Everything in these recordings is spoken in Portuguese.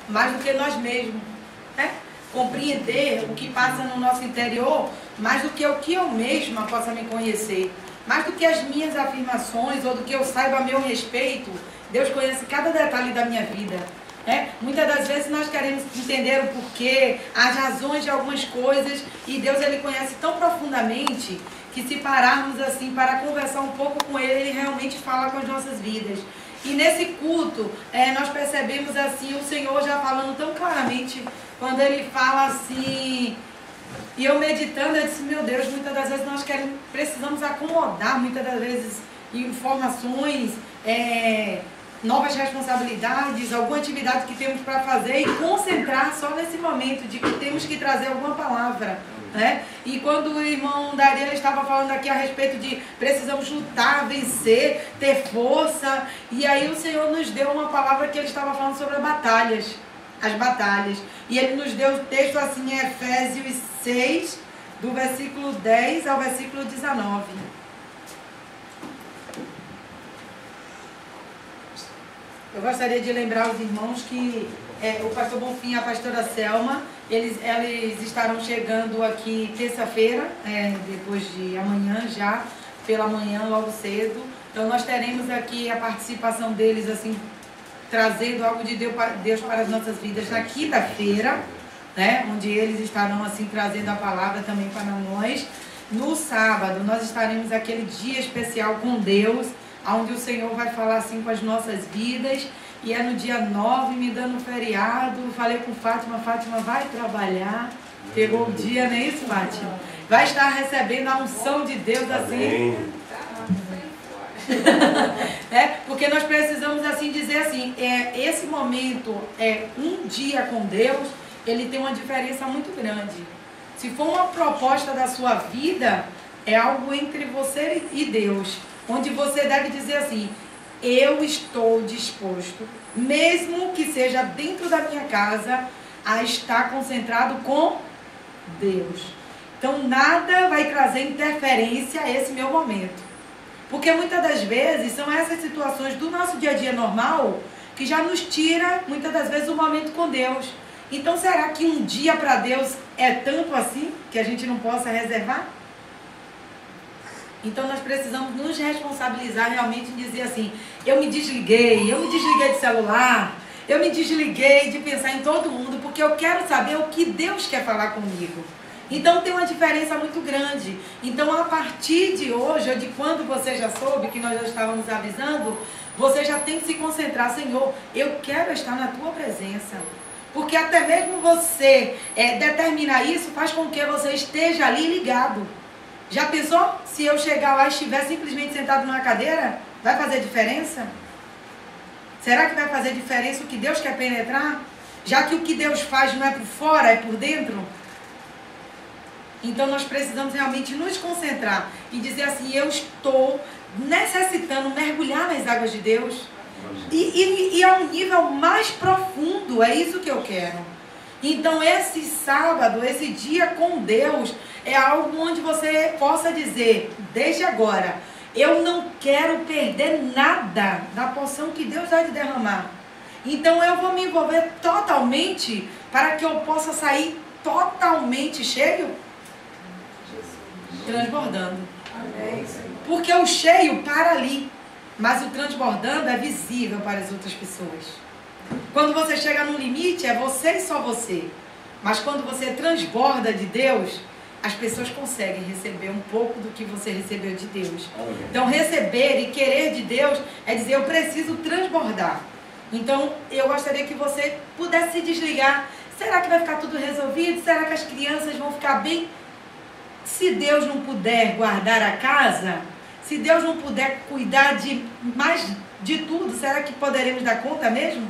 mais do que nós mesmos, né? Compreender o que passa no nosso interior, mais do que eu mesma possa me conhecer, mais do que as minhas afirmações ou do que eu saiba a meu respeito. Deus conhece cada detalhe da minha vida. Muitas das vezes nós queremos entender o porquê, as razões de algumas coisas, e Deus ele conhece tão profundamente que se pararmos assim para conversar um pouco com Ele, Ele realmente fala com as nossas vidas. E nesse culto, nós percebemos assim o Senhor já falando tão claramente, quando Ele fala assim, e eu meditando, eu disse, meu Deus, muitas das vezes nós precisamos acomodar, muitas das vezes, informações, novas responsabilidades, alguma atividade que temos para fazer e concentrar só nesse momento de que temos que trazer alguma palavra, né? E quando o irmão Dariel estava falando aqui a respeito de precisamos lutar, vencer, ter força, e aí o Senhor nos deu uma palavra que ele estava falando sobre as batalhas, e ele nos deu o texto assim em Efésios 6, do versículo 10 ao versículo 19. Eu gostaria de lembrar aos irmãos que o pastor Bonfim e a pastora Selma, eles estarão chegando aqui terça-feira, depois de amanhã já, pela manhã, logo cedo. Então nós teremos aqui a participação deles, assim, trazendo algo de Deus para as nossas vidas na quinta-feira, né? Onde eles estarão assim trazendo a palavra também para nós. No sábado nós estaremos aquele dia especial com Deus, onde o Senhor vai falar assim com as nossas vidas, e é no dia 9, me dando um feriado. Falei com Fátima, Fátima vai trabalhar, pegou o dia, não é isso, Fátima? Vai estar recebendo a unção de Deus assim. Porque nós precisamos assim dizer assim, esse momento, um dia com Deus, ele tem uma diferença muito grande. Se for uma proposta da sua vida, é algo entre você e Deus, onde você deve dizer assim, eu estou disposto, mesmo que seja dentro da minha casa, a estar concentrado com Deus. Então nada vai trazer interferência a esse meu momento. Porque muitas das vezes são essas situações do nosso dia a dia normal que já nos tira, muitas das vezes, o momento com Deus. Então será que um dia para Deus é tanto assim que a gente não possa reservar? Então nós precisamos nos responsabilizar realmente e dizer assim, eu me desliguei de celular, eu me desliguei de pensar em todo mundo, porque eu quero saber o que Deus quer falar comigo. Então tem uma diferença muito grande. Então a partir de hoje, ou de quando você já soube, que nós já estávamos avisando, você já tem que se concentrar, Senhor, eu quero estar na tua presença. Porque até mesmo você determinar isso faz com que você esteja ali ligado. Já pensou? Se eu chegar lá e estiver simplesmente sentado numa cadeira, vai fazer diferença? Será que vai fazer diferença o que Deus quer penetrar? Já que o que Deus faz não é por fora, é por dentro? Então nós precisamos realmente nos concentrar e dizer assim, eu estou necessitando mergulhar nas águas de Deus. E a um nível mais profundo, é isso que eu quero. Então esse sábado, esse dia com Deus, é algo onde você possa dizer, desde agora, eu não quero perder nada da porção que Deus vai te derramar. Então eu vou me envolver totalmente para que eu possa sair totalmente cheio, transbordando. Porque o cheio para ali, mas o transbordando é visível para as outras pessoas. Quando você chega no limite, é você e só você. Mas quando você transborda de Deus, as pessoas conseguem receber um pouco do que você recebeu de Deus. Então receber e querer de Deus é dizer, eu preciso transbordar. Então eu gostaria que você pudesse se desligar. Será que vai ficar tudo resolvido? Será que as crianças vão ficar bem? Se Deus não puder guardar a casa, se Deus não puder cuidar de mais de tudo, será que poderemos dar conta mesmo?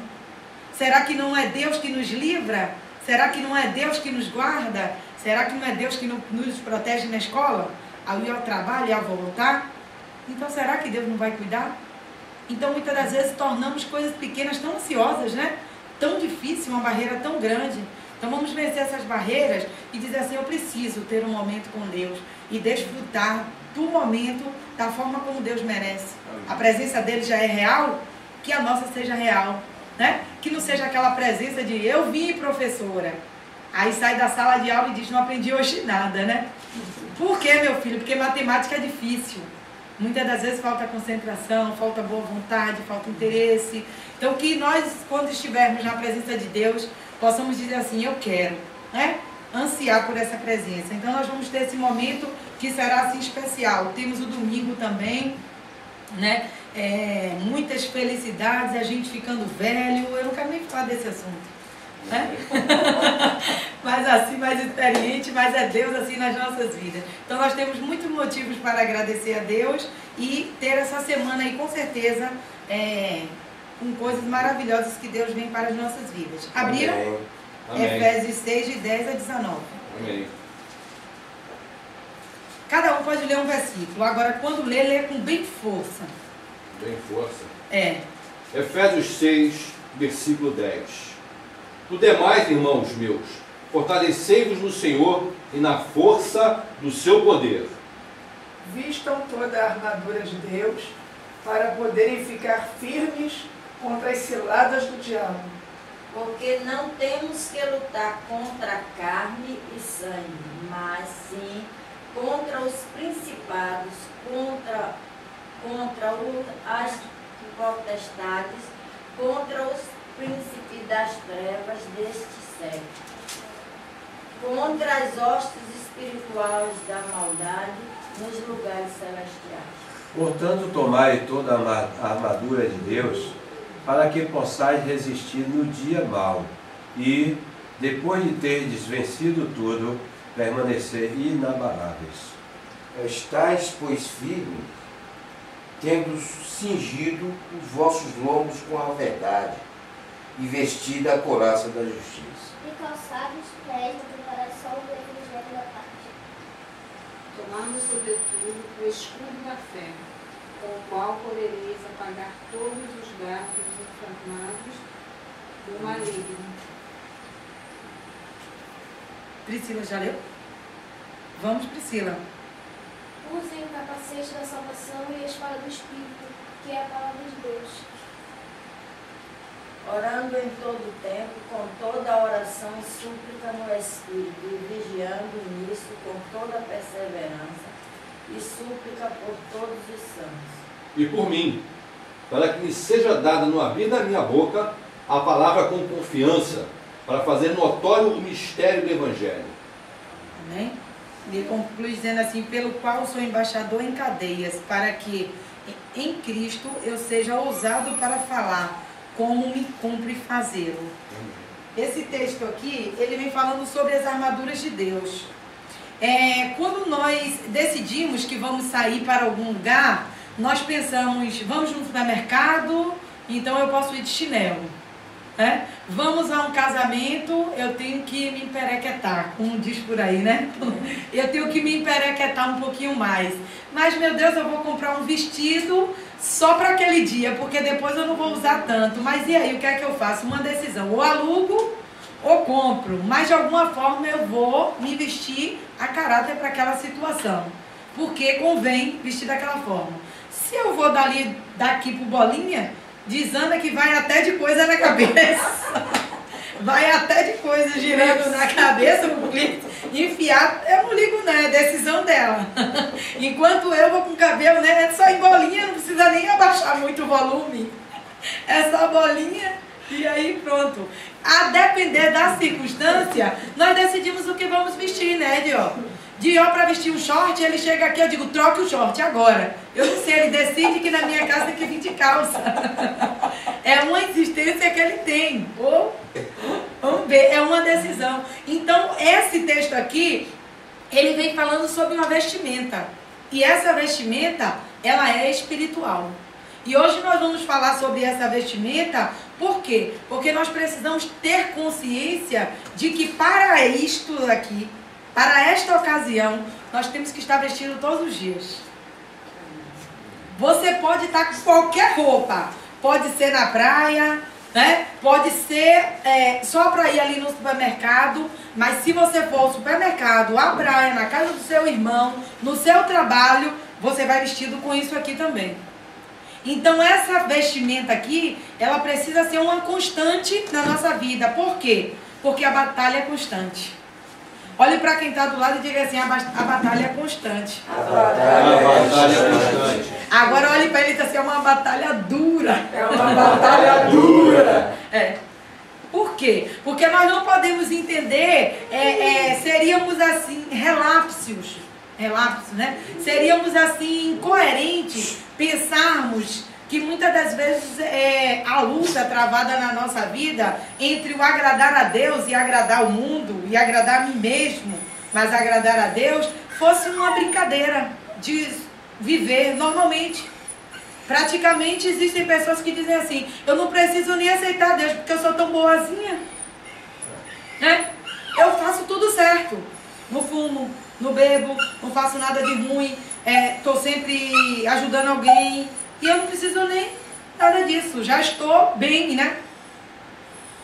Será que não é Deus que nos livra? Será que não é Deus que nos guarda? Será que não é Deus que nos protege na escola? Ao ir ao trabalho e ao voltar? Então será que Deus não vai cuidar? Então muitas das vezes tornamos coisas pequenas tão ansiosas, né? Tão difícil, uma barreira tão grande. Então vamos vencer essas barreiras e dizer assim, eu preciso ter um momento com Deus e desfrutar do momento da forma como Deus merece. A presença dele já é real, que a nossa seja real. né? Que não seja aquela presença de eu vim, professora. Aí sai da sala de aula e diz, não aprendi hoje nada, né? Por quê, meu filho? Porque matemática é difícil. Muitas das vezes falta concentração, falta boa vontade, falta interesse. Então que nós, quando estivermos na presença de Deus, possamos dizer assim, eu quero, né? Ansiar por essa presença. Então nós vamos ter esse momento que será assim especial. Temos o domingo também, né? Muitas felicidades, a gente ficando velho. Eu não quero nem falar desse assunto, né? Mas assim, mais experiente, mas é Deus assim nas nossas vidas. Então nós temos muitos motivos para agradecer a Deus e ter essa semana aí com certeza com coisas maravilhosas que Deus vem para as nossas vidas. Abriram? Amém. Efésios 6, de 10 a 19. Amém. Cada um pode ler um versículo. Agora, quando lê com bem força. Bem força? É. Efésios 6, versículo 10. Do demais, irmãos meus, fortalecei-vos no Senhor e na força do seu poder. Vistam toda a armadura de Deus para poderem ficar firmes contra as ciladas do diabo. Porque não temos que lutar contra carne e sangue, mas sim contra os principados, contra as potestades, contra os príncipes das trevas deste século, contra as hostes espirituais da maldade nos lugares celestiais. Portanto, tomai toda a armadura de Deus, para que possais resistir no dia mau, e, depois de terdes vencido tudo, permanecer inabaláveis. Estais, pois, firmes, tendo cingido os vossos lombos com a verdade, e vestida a couraça da justiça. E calçados os pés na preparação do Evangelho da paz. Tomando sobretudo o escudo da fé, com o qual podereis apagar todos os dardos inflamados do maligno. Priscila, já leu? Vamos, Priscila. Usem o capacete da salvação e a espada do Espírito, que é a palavra de Deus. Orando em todo o tempo, com toda a oração e súplica no Espírito, e vigiando nisso com toda a perseverança e súplica por todos os santos. E por mim, para que me seja dada no abrir da minha boca a palavra com confiança, para fazer notório o mistério do Evangelho. Amém? Ele conclui dizendo assim, pelo qual sou embaixador em cadeias, para que em Cristo eu seja ousado para falar, como me cumpre fazê-lo. Esse texto aqui, ele vem falando sobre as armaduras de Deus. Quando nós decidimos que vamos sair para algum lugar, nós pensamos, vamos no supermercado, então eu posso ir de chinelo. Vamos a um casamento, eu tenho que me emperequetar, como diz por aí, né? Eu tenho que me emperequetar um pouquinho mais. Mas, meu Deus, eu vou comprar um vestido só para aquele dia, porque depois eu não vou usar tanto. Mas e aí, o que é que eu faço? Uma decisão, ou alugo ou compro. Mas, de alguma forma, eu vou me vestir a caráter para aquela situação. Porque convém vestir daquela forma. Se eu vou daqui pro Bolinha, diz Ana que vai até de coisa na cabeça. Vai até de coisa girando na cabeça, enfiar, eu não ligo, né? É decisão dela. Enquanto eu vou com o cabelo, né? É só em bolinha, não precisa nem abaixar muito o volume. É só bolinha e aí pronto. A depender da circunstância, nós decidimos o que vamos vestir, né, Dió? Dió para vestir um short, ele chega aqui, eu digo, troque o short agora. Eu não sei, ele decide que na minha casa tem que vir de calça. É uma insistência que ele tem. Vamos ver, é uma decisão. Então, esse texto aqui, ele vem falando sobre uma vestimenta. E essa vestimenta, ela é espiritual. E hoje nós vamos falar sobre essa vestimenta, por quê? Porque nós precisamos ter consciência de que para isto aqui, para esta ocasião, nós temos que estar vestidos todos os dias. Você pode estar com qualquer roupa. Pode ser na praia, né? Pode ser só para ir ali no supermercado. Mas se você for ao supermercado, à praia, na casa do seu irmão, no seu trabalho, você vai vestido com isso aqui também. Então essa vestimenta aqui, ela precisa ser uma constante na nossa vida. Por quê? Porque a batalha é constante. Olhe para quem está do lado e diga assim, a batalha é constante. A batalha é constante. Agora olhe para ele e diga assim, é uma batalha dura. É uma batalha dura. É. Por quê? Porque nós não podemos entender, seríamos assim, relapsos, né? Seríamos assim, incoerentes, pensarmos que muitas das vezes a luta travada na nossa vida entre o agradar a Deus e agradar o mundo, e agradar a mim mesmo, mas agradar a Deus, fosse uma brincadeira de viver normalmente. Praticamente existem pessoas que dizem assim, eu não preciso nem aceitar Deus porque eu sou tão boazinha, né? Eu faço tudo certo, não fumo, não bebo, não faço nada de ruim, estou sempre ajudando alguém e eu não preciso nem nada disso, já estou bem, né?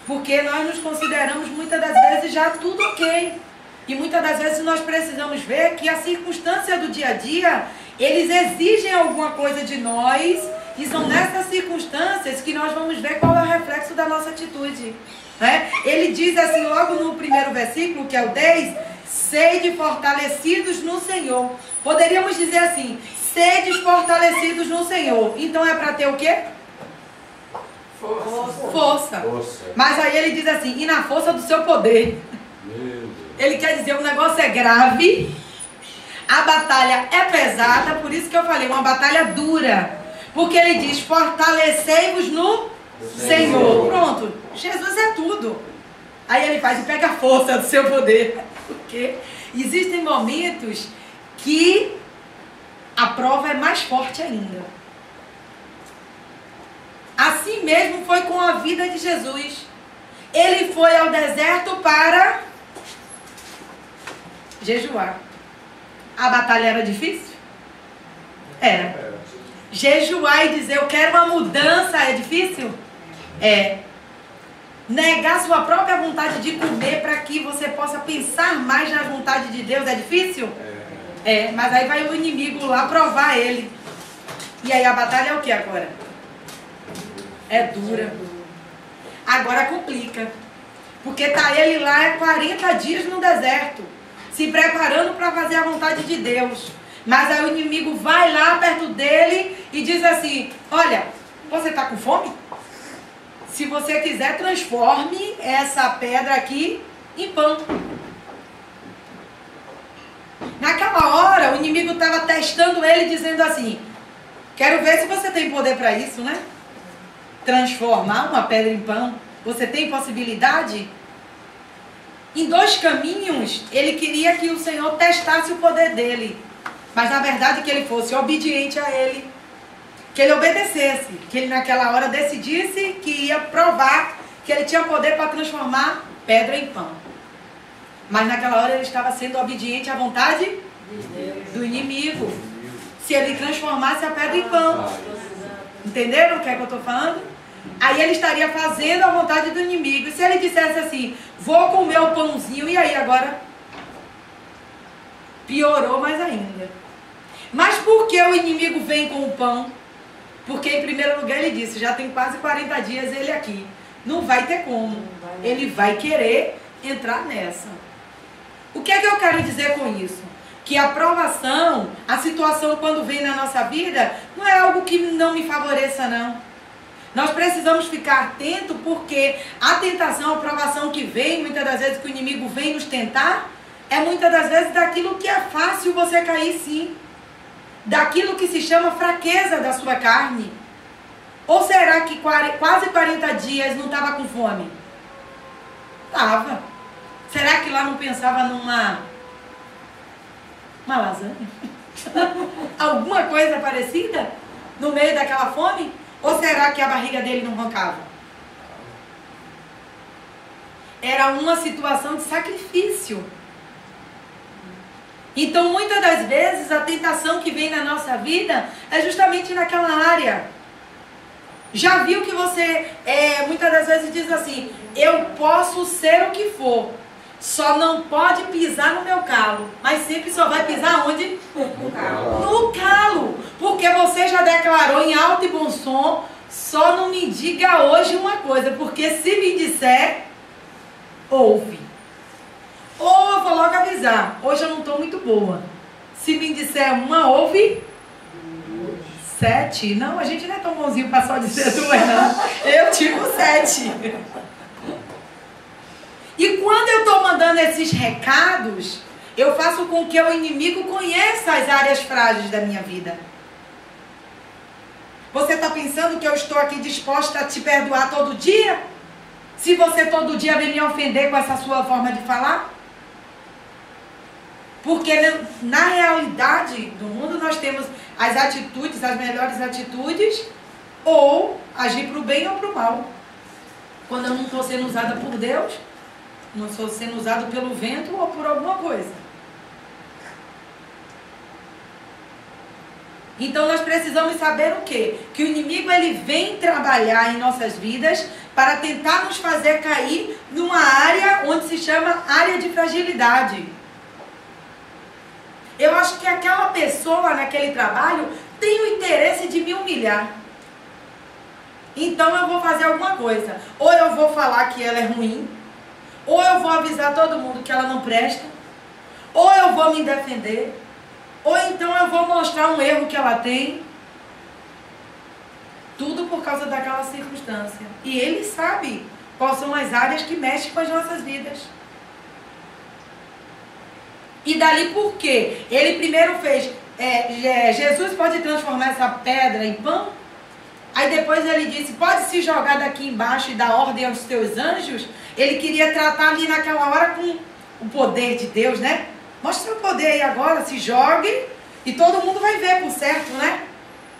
Porque nós nos consideramos muitas das vezes já tudo ok. E muitas das vezes nós precisamos ver que a circunstância do dia a dia, eles exigem alguma coisa de nós, e são nessas circunstâncias que nós vamos ver qual é o reflexo da nossa atitude, né? Ele diz assim, logo no primeiro versículo, que é o 10, sede fortalecidos no Senhor. Poderíamos dizer assim, sedes fortalecidos no Senhor. Então é para ter o quê? Força. Mas aí ele diz assim, e na força do seu poder. Ele quer dizer, o negócio é grave, a batalha é pesada, por isso que eu falei, uma batalha dura. Porque ele diz, fortalecei-vos no Senhor. Pronto, Jesus é tudo. Aí ele faz, e pega a força do seu poder. Porque existem momentos que a prova é mais forte ainda. Assim mesmo foi com a vida de Jesus. Ele foi ao deserto para jejuar. A batalha era difícil? Era. Jejuar e dizer eu quero uma mudança é difícil? É. Negar sua própria vontade de comer para que você possa pensar mais na vontade de Deus é difícil? É. Mas aí vai o inimigo lá provar ele. E aí a batalha é o que agora? É dura. Agora complica. Porque tá ele lá 40 dias no deserto, se preparando para fazer a vontade de Deus. Mas aí o inimigo vai lá perto dele e diz assim, olha, você está com fome? Se você quiser, transforme essa pedra aqui em pão. Naquela hora, o inimigo estava testando ele, dizendo assim, quero ver se você tem poder para isso, né? Transformar uma pedra em pão. Você tem possibilidade? Em 2 caminhos, ele queria que o Senhor testasse o poder dele. Mas na verdade que ele fosse obediente a ele. Que ele obedecesse. Que ele naquela hora decidisse que ia provar que ele tinha poder para transformar pedra em pão. Mas naquela hora ele estava sendo obediente à vontade do inimigo. Se ele transformasse a pedra em pão. Entenderam o que é que eu estou falando? Aí ele estaria fazendo a vontade do inimigo. E se ele dissesse assim, vou comer o pãozinho, e aí agora? Piorou mais ainda. Mas por que o inimigo vem com o pão? Porque em primeiro lugar ele disse, já tem quase 40 dias ele aqui. Não vai ter como. Ele vai querer entrar nessa. O que é que eu quero dizer com isso? Que a provação, a situação quando vem na nossa vida, não é algo que não me favoreça, não. Nós precisamos ficar atentos porque a tentação, a provação que vem, muitas das vezes que o inimigo vem nos tentar, é muitas das vezes daquilo que é fácil você cair sim. Daquilo que se chama fraqueza da sua carne. Ou será que quase 40 dias não estava com fome? Estava. Será que lá não pensava numa lasanha? Alguma coisa parecida? No meio daquela fome? Ou será que a barriga dele não roncava? Era uma situação de sacrifício. Então, muitas das vezes, a tentação que vem na nossa vida é justamente naquela área. Já viu que você, muitas das vezes, diz assim, eu posso ser o que for. só não pode pisar no meu calo, mas sempre só vai pisar onde? No calo. No calo. Porque você já declarou em alto e bom som, só não me diga hoje uma coisa, porque se me disser, ouve. Ou eu vou logo avisar, hoje eu não estou muito boa. Se me disser uma, ouve. 7. Não, a gente não é tão bonzinho para só dizer 2, não. Eu digo 7. E quando eu estou mandando esses recados, eu faço com que o inimigo conheça as áreas frágeis da minha vida. Você está pensando que eu estou aqui disposta a te perdoar todo dia? Se você todo dia vem me ofender com essa sua forma de falar? Porque na realidade do mundo nós temos as atitudes, as melhores atitudes, ou agir para o bem ou para o mal. Quando eu não estou sendo usada por Deus, não estou sendo usado pelo vento ou por alguma coisa. Então nós precisamos saber o quê? Que o inimigo ele vem trabalhar em nossas vidas para tentar nos fazer cair numa área onde se chama área de fragilidade. Eu acho que aquela pessoa naquele trabalho tem o interesse de me humilhar. Então eu vou fazer alguma coisa. Ou eu vou falar que ela é ruim, ou eu vou avisar todo mundo que ela não presta, ou eu vou me defender, ou então eu vou mostrar um erro que ela tem. Tudo por causa daquela circunstância. E ele sabe quais são as áreas que mexem com as nossas vidas. E dali por quê? Ele primeiro fez, Jesus pode transformar essa pedra em pão? Aí depois ele disse, pode se jogar daqui embaixo e dar ordem aos teus anjos? Ele queria tratar ali naquela hora com o poder de Deus, né? Mostra o poder aí agora, se jogue e todo mundo vai ver, por certo, né?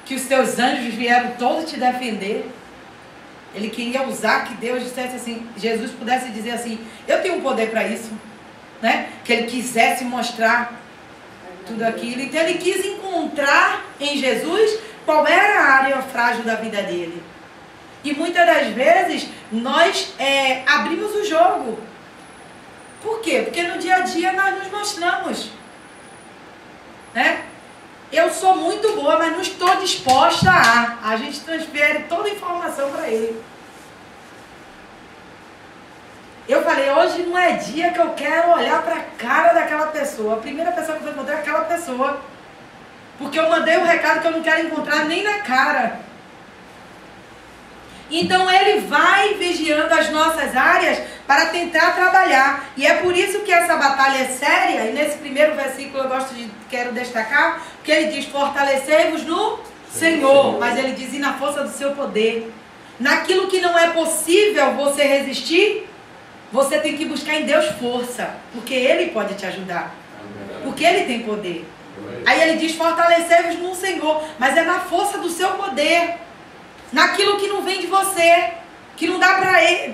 Que os teus anjos vieram todos te defender. Ele queria usar que Deus dissesse assim, Jesus pudesse dizer assim, eu tenho um poder para isso, né? Que ele quisesse mostrar tudo aquilo. Então ele quis encontrar em Jesus qual era a área frágil da vida dele. E muitas das vezes nós abrimos o jogo. Por quê? Porque no dia a dia nós nos mostramos, né? Eu sou muito boa, mas não estou disposta a gente transfere toda a informação para ele. Eu falei, hoje não é dia que eu quero olhar para a cara daquela pessoa. A primeira pessoa que eu vou encontrar é aquela pessoa. Porque eu mandei um recado que eu não quero encontrar nem na cara. Então ele vai vigiando as nossas áreas para tentar trabalhar. E é por isso que essa batalha é séria. E nesse primeiro versículo quero destacar, que ele diz, fortalecei-vos no Senhor. Mas ele diz, e na força do seu poder. Naquilo que não é possível você resistir, você tem que buscar em Deus força. Porque Ele pode te ajudar. Porque Ele tem poder. Aí ele diz, fortalecei-vos no Senhor. Mas é na força do seu poder. Naquilo que não vem de você, que não dá para ele,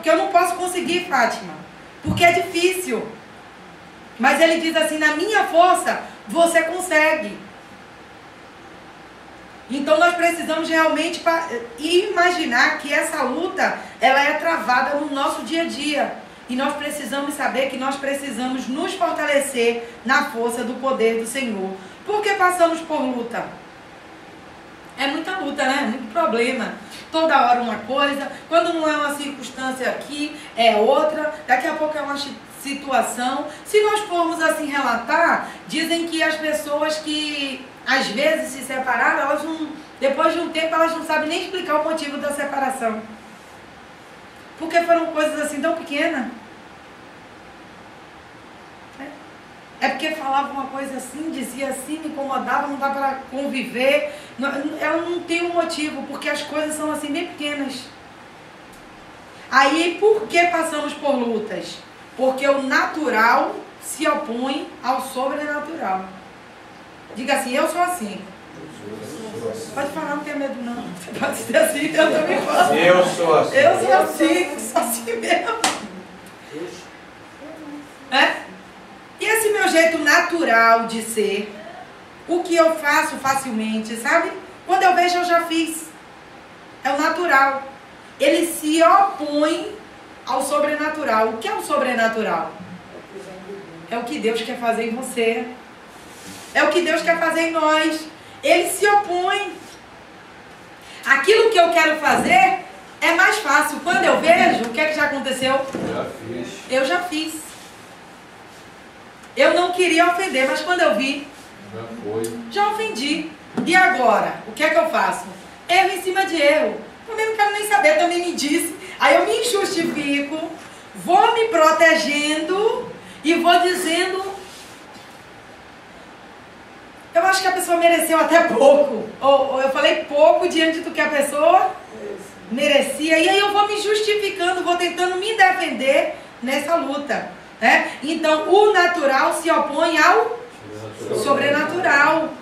que eu não posso conseguir, Fátima, porque é difícil. Mas ele diz assim, na minha força, você consegue. Então nós precisamos realmente imaginar que essa luta, ela é travada no nosso dia a dia. E nós precisamos saber que nós precisamos nos fortalecer na força do poder do Senhor. Por que passamos por luta? É muita luta, né? Muito problema. Toda hora uma coisa. Quando não é uma circunstância aqui, é outra. Daqui a pouco é uma situação. Se nós formos assim relatar, dizem que as pessoas que às vezes se separaram, elas não, depois de um tempo, elas não sabem nem explicar o motivo da separação. Porque foram coisas assim tão pequenas. É porque falava uma coisa assim, dizia assim, me incomodava, não dá para conviver. Ela não tem um motivo, porque as coisas são assim bem pequenas. Aí, por que passamos por lutas? Porque o natural se opõe ao sobrenatural. Diga assim, eu sou assim. Pode falar, não tenha medo não. Você pode ser assim, eu também posso. Eu sou assim. Eu sou assim, sou assim mesmo. E esse meu jeito natural de ser, o que eu faço facilmente, sabe? Quando eu vejo, eu já fiz. É o natural. Ele se opõe ao sobrenatural. O que é o sobrenatural? é o que Deus quer fazer em você. É o que Deus quer fazer em nós. Ele se opõe. Aquilo que eu quero fazer é mais fácil. Quando eu vejo, o que é que já aconteceu? Já fiz. Eu já fiz. Eu não queria ofender, mas quando eu vi, Já foi. já ofendi. E agora? O que é que eu faço? Erro em cima de erro. Também não quero nem saber, também me disse. Aí eu me justifico, vou me protegendo e vou dizendo... Eu acho que a pessoa mereceu até pouco. Ou eu falei pouco diante do que a pessoa merecia. E aí eu vou me justificando, vou tentando me defender nessa luta. Né? Então, o natural se opõe ao sobrenatural.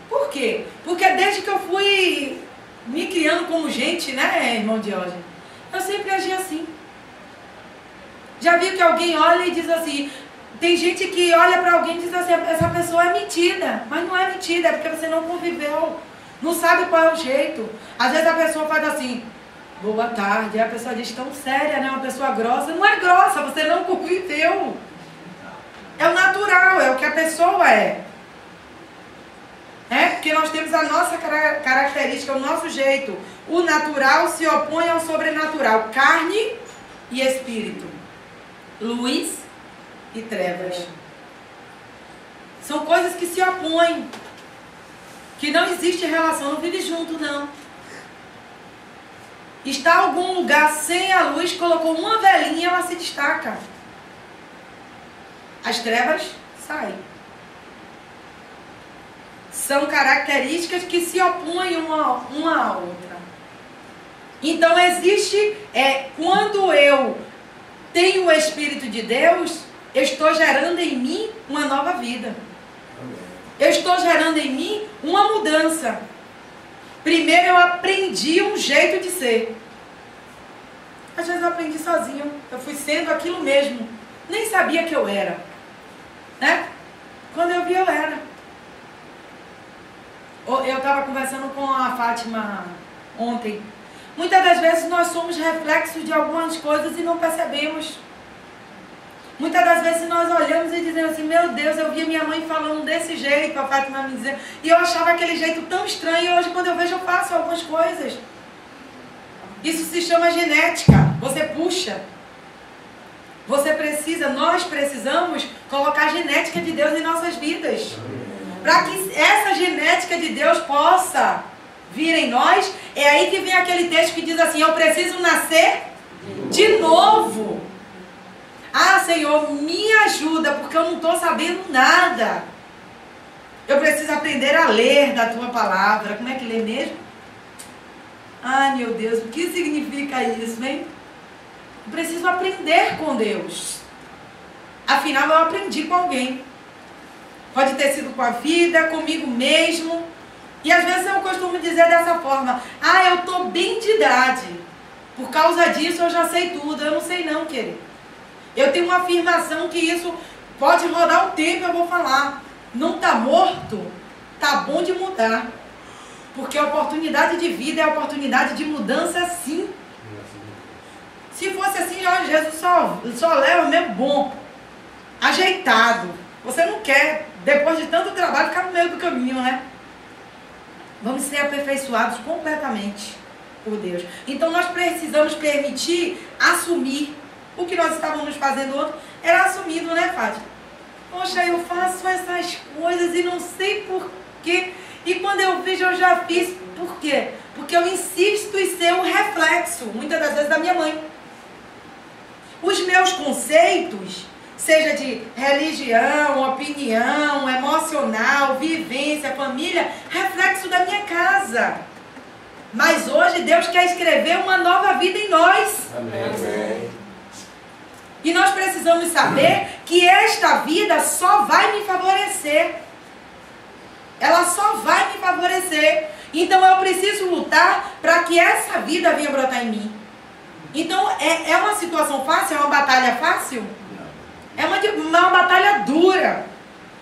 Por quê? Porque desde que eu fui me criando como gente, né, irmão Diógenes? Eu sempre agi assim. Já viu que alguém olha e diz assim... Tem gente que olha para alguém e diz assim, essa pessoa é metida. Mas não é metida, é porque você não conviveu. Não sabe qual é o jeito. Às vezes a pessoa faz assim, boa tarde. Aí a pessoa diz tão séria, né? Uma pessoa grossa. Não é grossa, você não conviveu. É o natural, é o que a pessoa é. Porque nós temos a nossa característica, o nosso jeito. O natural se opõe ao sobrenatural. Carne e espírito. Luz e trevas. São coisas que se opõem. Que não existe relação, não vive junto, não. Está em algum lugar sem a luz, colocou uma velinha, ela se destaca. As trevas saem. São características que se opõem uma à outra. Então existe, quando eu tenho o Espírito de Deus, eu estou gerando em mim uma nova vida. Eu estou gerando em mim uma mudança. Primeiro eu aprendi um jeito de ser. Às vezes eu aprendi sozinho. Eu fui sendo aquilo mesmo. Nem sabia que eu era. Né? Quando eu vi, eu era. Eu estava conversando com a Fátima ontem. Muitas das vezes nós somos reflexos de algumas coisas e não percebemos. Muitas das vezes nós olhamos e dizemos assim, meu Deus, eu vi minha mãe falando desse jeito, a Fátima me dizer, e eu achava aquele jeito tão estranho, e hoje quando eu vejo eu faço algumas coisas. Isso se chama genética, você puxa. Nós precisamos colocar a genética de Deus em nossas vidas. Para que essa genética de Deus possa vir em nós, é aí que vem aquele texto que diz assim, eu preciso nascer de novo. Ah, Senhor, me ajuda, porque eu não estou sabendo nada. Eu preciso aprender a ler da Tua palavra. Como é que lê mesmo? Ai, meu Deus, o que significa isso, hein? Eu preciso aprender com Deus. Afinal, eu aprendi com alguém. Pode ter sido com a vida, comigo mesmo. E às vezes eu costumo dizer dessa forma, ah, eu estou bem de idade. Por causa disso eu já sei tudo. Eu não sei não, querido. Eu tenho uma afirmação que isso pode rodar o tempo, eu vou falar. Não está morto, está bom de mudar. Porque a oportunidade de vida é a oportunidade de mudança, sim. Se fosse assim, ó, Jesus só leva mesmo bom, ajeitado. Você não quer, depois de tanto trabalho, ficar no meio do caminho, né? Vamos ser aperfeiçoados completamente por Deus. Então nós precisamos permitir assumir. O que nós estávamos fazendo ontem era assumido, né, Fátima? Poxa, eu faço essas coisas e não sei por quê. E quando eu vejo, eu já fiz. Por quê? Porque eu insisto em ser um reflexo, muitas das vezes, da minha mãe. Os meus conceitos, seja de religião, opinião, emocional, vivência, família, reflexo da minha casa. Mas hoje Deus quer escrever uma nova vida em nós. Amém. E nós precisamos saber que esta vida só vai me favorecer. Ela só vai me favorecer. Então eu preciso lutar para que essa vida venha brotar em mim. Então é uma situação fácil? É uma batalha fácil? É uma batalha dura.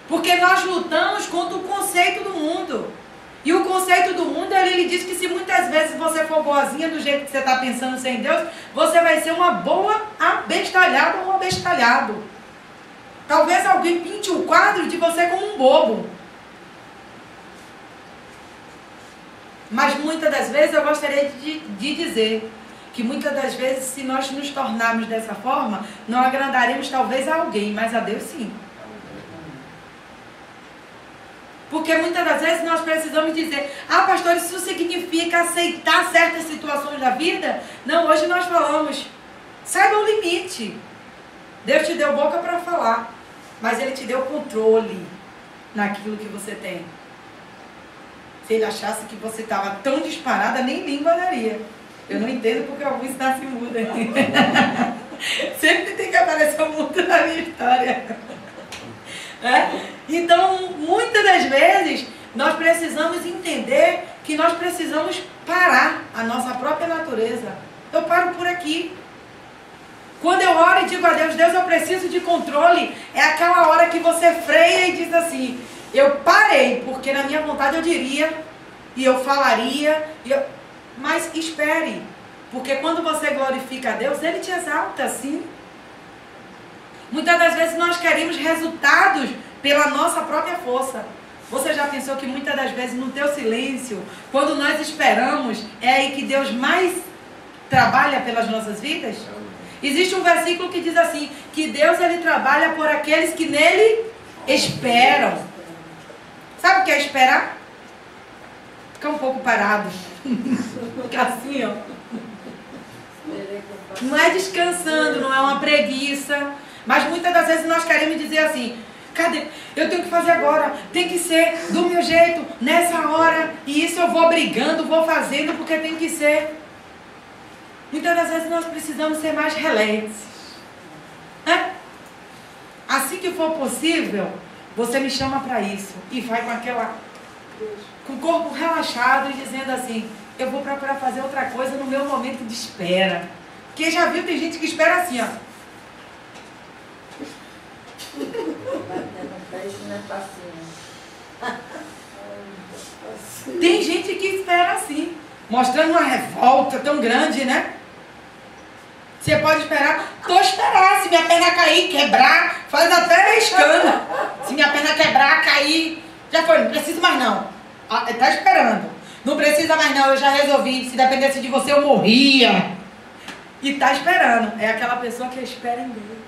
Porque nós lutamos contra o conceito do mundo. E o conceito do mundo, ele diz que se muitas vezes você for boazinha do jeito que você está pensando sem Deus, você vai ser uma boa abestalhada ou um abestalhado. Talvez alguém pinte o quadro de você como um bobo. Mas muitas das vezes eu gostaria de dizer que muitas das vezes, se nós nos tornarmos dessa forma, não agradaremos talvez a alguém, mas a Deus sim. Porque muitas das vezes nós precisamos dizer: ah, pastor, isso significa aceitar certas situações da vida? Não, hoje nós falamos, saiba o limite. Deus te deu boca para falar, mas Ele te deu controle naquilo que você tem. Se Ele achasse que você estava tão disparada, nem língua daria. Eu não entendo porque alguns nascem mudos. Sempre tem que aparecer um mudo na minha história. Então, muitas das vezes, nós precisamos entender que nós precisamos parar a nossa própria natureza. Eu paro por aqui. Quando eu oro e digo a Deus: Deus, eu preciso de controle, é aquela hora que você freia e diz assim: eu parei, porque na minha vontade eu diria, e eu falaria, mas espere, porque quando você glorifica a Deus, Ele te exalta, sim. Muitas das vezes nós queremos resultados pela nossa própria força. Você já pensou que muitas das vezes no teu silêncio, quando nós esperamos, é aí que Deus mais trabalha pelas nossas vidas? Existe um versículo que diz assim, que Deus, Ele trabalha por aqueles que nele esperam. Sabe o que é esperar? Ficar um pouco parado. Ficar assim, ó. Não é descansando, não é uma preguiça. Mas muitas das vezes nós queremos dizer assim: cadê? Eu tenho que fazer agora, tem que ser do meu jeito, nessa hora. E isso eu vou brigando, vou fazendo porque tem que ser. Muitas das vezes nós precisamos ser mais relaxes. Assim que for possível, você me chama para isso. E vai com o corpo relaxado e dizendo assim: eu vou procurar fazer outra coisa no meu momento de espera. Porque já viu, tem gente que espera assim, ó. Tem gente que espera assim, mostrando uma revolta tão grande, né? Você pode esperar, esperar, se minha perna cair, quebrar, faz até escândalo. Se minha perna quebrar, cair, já foi, não preciso mais não. Está esperando. Não precisa mais não, eu já resolvi, se dependesse de você eu morria. E está esperando. É aquela pessoa que espera em Deus.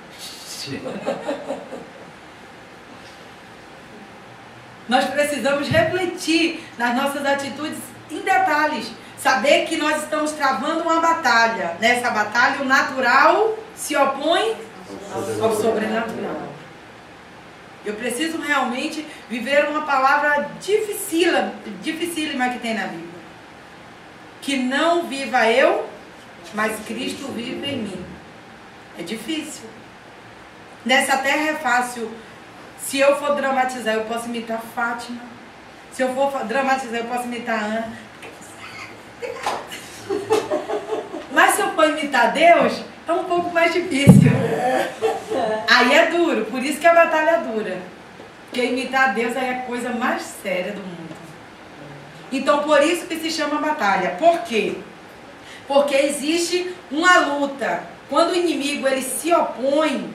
Nós precisamos refletir nas nossas atitudes em detalhes. Saber que nós estamos travando uma batalha. Nessa batalha, o natural se opõe ao sobrenatural. Eu preciso realmente viver uma palavra dificílima que tem na Bíblia. Que não viva eu, mas Cristo vive em mim. É difícil. Nessa terra é fácil. Se eu for dramatizar, eu posso imitar Fátima. Se eu for dramatizar, eu posso imitar Ana. Mas se eu for imitar Deus, é um pouco mais difícil. Aí é duro, por isso que a batalha é dura. Porque imitar Deus aí é a coisa mais séria do mundo. Então por isso que se chama batalha. Por quê? Porque existe uma luta. Quando o inimigo ele se opõe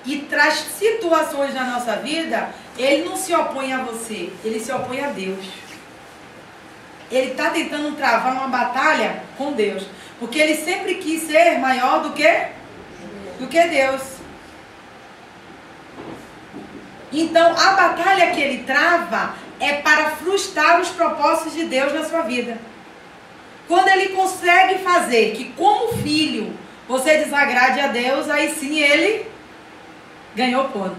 e traz situações na nossa vida, ele não se opõe a você, ele se opõe a Deus. Ele está tentando travar uma batalha com Deus. Porque ele sempre quis ser maior do que Deus. Então, a batalha que ele trava é para frustrar os propósitos de Deus na sua vida. Quando ele consegue fazer que, como filho, você desagrade a Deus, aí sim ele ganhou ponto.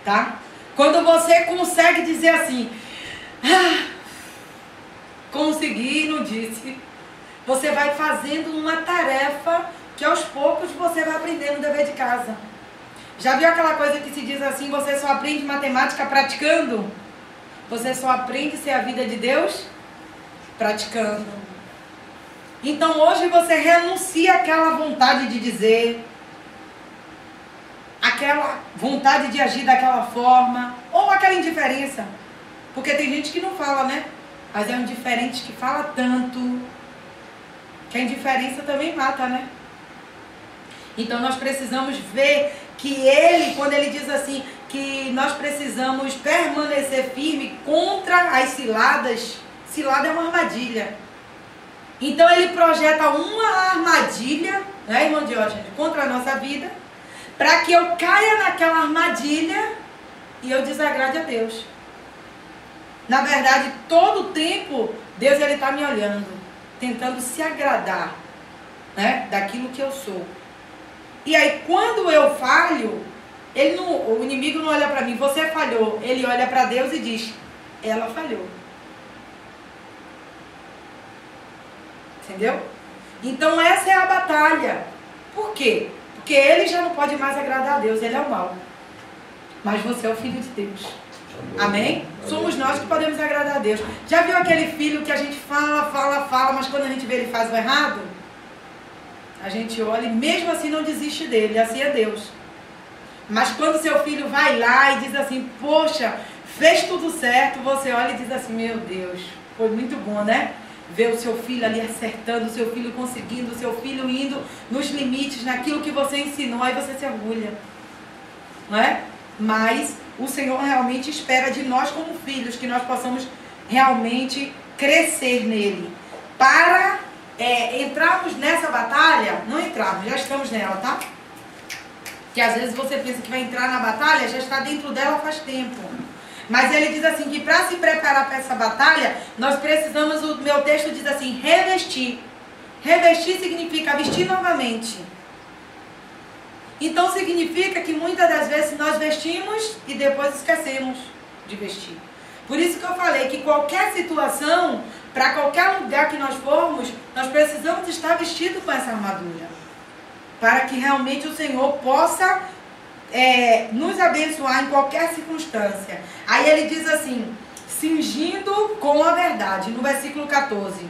Tá? Quando você consegue dizer assim: consegui, não disse. Você vai fazendo uma tarefa que aos poucos você vai aprendendo o dever de casa. Já viu aquela coisa que se diz assim: você só aprende matemática praticando? Você só aprende ser a vida de Deus praticando. Então hoje você renuncia àquela vontade de dizer, aquela vontade de agir daquela forma, ou aquela indiferença. Porque tem gente que não fala, né? Mas é um indiferente que fala tanto, que a indiferença também mata, né? Então nós precisamos ver que ele, quando ele diz assim, que nós precisamos permanecer firme contra as ciladas, cilada é uma armadilha. Então ele projeta uma armadilha, né, irmão Diógenes, contra a nossa vida, para que eu caia naquela armadilha e eu desagrade a Deus. Na verdade, todo o tempo, Deus está me olhando, tentando se agradar, né, daquilo que eu sou. E aí, quando eu falho, o inimigo não olha para mim, você falhou. Ele olha para Deus e diz, ela falhou. Entendeu? Então, essa é a batalha. Por quê? Porque ele já não pode mais agradar a Deus, ele é o mal. Mas você é o filho de Deus. Amém? Somos nós que podemos agradar a Deus. Já viu aquele filho que a gente fala, mas quando a gente vê ele faz o errado? A gente olha e mesmo assim não desiste dele, assim é Deus. Mas quando seu filho vai lá e diz assim, poxa, fez tudo certo, você olha e diz assim, meu Deus, foi muito bom, né? Ver o seu filho ali acertando, o seu filho conseguindo, o seu filho indo nos limites, naquilo que você ensinou, aí você se orgulha. Não é? Mas o Senhor realmente espera de nós como filhos, que nós possamos realmente crescer nele. Para entrarmos nessa batalha, não entrarmos, já estamos nela, tá? Que às vezes você pensa que vai entrar na batalha, já está dentro dela faz tempo. Mas ele diz assim, que para se preparar para essa batalha, nós precisamos, o meu texto diz assim, revestir. Revestir significa vestir novamente. Então significa que muitas das vezes nós vestimos e depois esquecemos de vestir. Por isso que eu falei que qualquer situação, para qualquer lugar que nós formos, nós precisamos estar vestidos com essa armadura. Para que realmente o Senhor possa nos abençoar em qualquer circunstância. Aí ele diz assim, cingindo com a verdade, no versículo 14.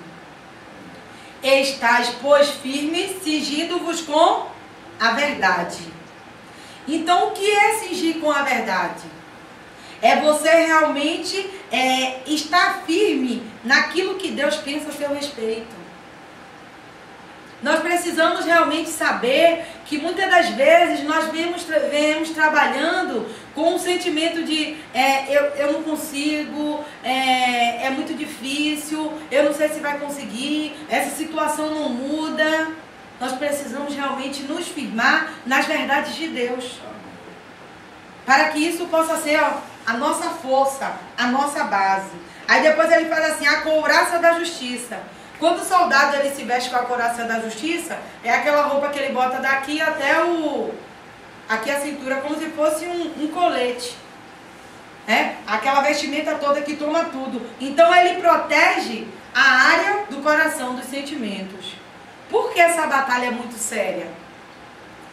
Estais, pois, firmes, cingindo-vos com a verdade. Então, o que é cingir com a verdade? É você realmente estar firme naquilo que Deus pensa a seu respeito. Nós precisamos realmente saber que muitas das vezes nós vemos trabalhando com um sentimento de eu não consigo, é muito difícil, eu não sei se vai conseguir, essa situação não muda. Nós precisamos realmente nos firmar nas verdades de Deus. Para que isso possa ser a nossa força, a nossa base. Aí depois ele fala assim, a couraça da justiça. Quando o soldado ele se veste com a couraça da justiça, é aquela roupa que ele bota daqui até aqui a cintura, como se fosse um colete. Aquela vestimenta toda que toma tudo. Então ele protege a área do coração, dos sentimentos. Por que essa batalha é muito séria?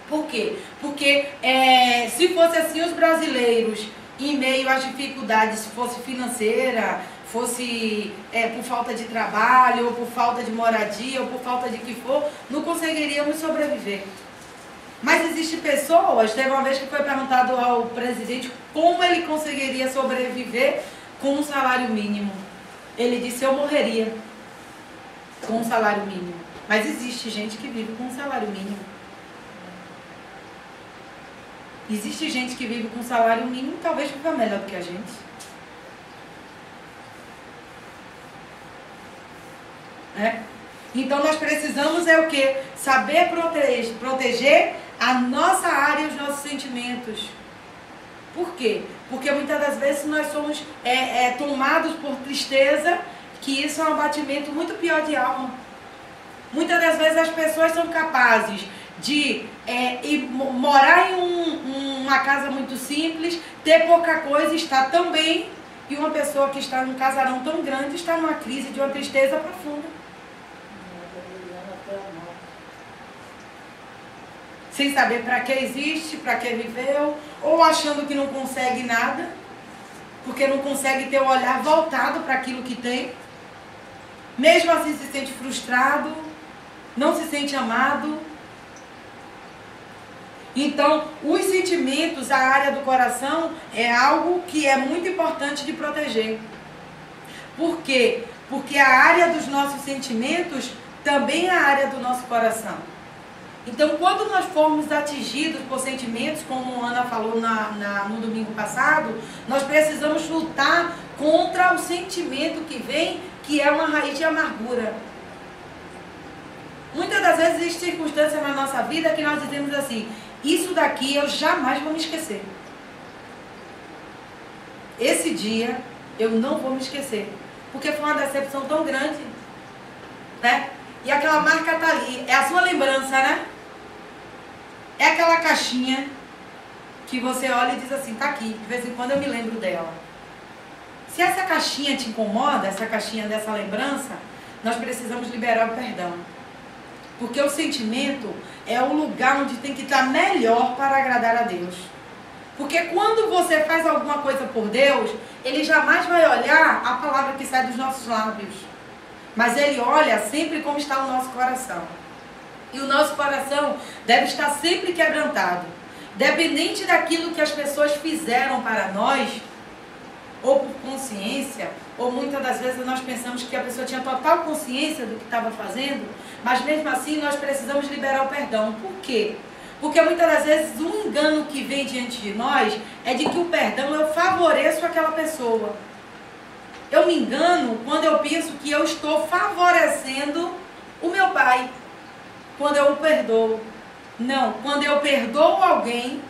Por quê? Porque se fosse assim os brasileiros, em meio às dificuldades, se fosse financeira, fosse por falta de trabalho, ou por falta de moradia, ou por falta de que for, não conseguiríamos sobreviver. Mas existem pessoas, teve uma vez que foi perguntado ao presidente como ele conseguiria sobreviver com um salário mínimo. Ele disse, eu morreria com um salário mínimo. Mas existe gente que vive com um salário mínimo. Existe gente que vive com um salário mínimo, talvez viva melhor do que a gente. Então nós precisamos o quê? Saber proteger a nossa área e os nossos sentimentos. Por quê? Porque muitas das vezes nós somos tomados por tristeza, que isso é um abatimento muito pior de alma. Muitas das vezes as pessoas são capazes de morar em uma casa muito simples, ter pouca coisa, estar tão bem, e uma pessoa que está num casarão tão grande está numa crise de uma tristeza profunda. Sem saber para que existe, para que viveu, ou achando que não consegue nada, porque não consegue ter o olhar voltado para aquilo que tem. Mesmo assim se sente frustrado, não se sente amado. Então, os sentimentos, a área do coração, é algo que é muito importante de proteger. Por quê? Porque a área dos nossos sentimentos também é a área do nosso coração. Então, quando nós formos atingidos por sentimentos, como a Ana falou no domingo passado, nós precisamos lutar contra o sentimento que vem, que é uma raiz de amargura. Muitas das vezes existem circunstâncias na nossa vida que nós dizemos assim, isso daqui eu jamais vou me esquecer. Esse dia eu não vou me esquecer, porque foi uma decepção tão grande, né? E aquela marca está ali, é a sua lembrança, né? É aquela caixinha que você olha e diz assim, tá aqui, de vez em quando eu me lembro dela. Se essa caixinha te incomoda, essa caixinha dessa lembrança, nós precisamos liberar o perdão. Porque o sentimento é o lugar onde tem que estar melhor para agradar a Deus. Porque quando você faz alguma coisa por Deus, Ele jamais vai olhar a palavra que sai dos nossos lábios. Mas Ele olha sempre como está o nosso coração. E o nosso coração deve estar sempre quebrantado. Dependente daquilo que as pessoas fizeram para nós, ou por consciência, ou muitas das vezes nós pensamos que a pessoa tinha total consciência do que estava fazendo, mas mesmo assim nós precisamos liberar o perdão. Por quê? Porque muitas das vezes o engano que vem diante de nós é de que o perdão eu favoreço aquela pessoa. Eu me engano quando eu penso que eu estou favorecendo o meu pai, quando eu o perdoo. Não, quando eu perdoo alguém,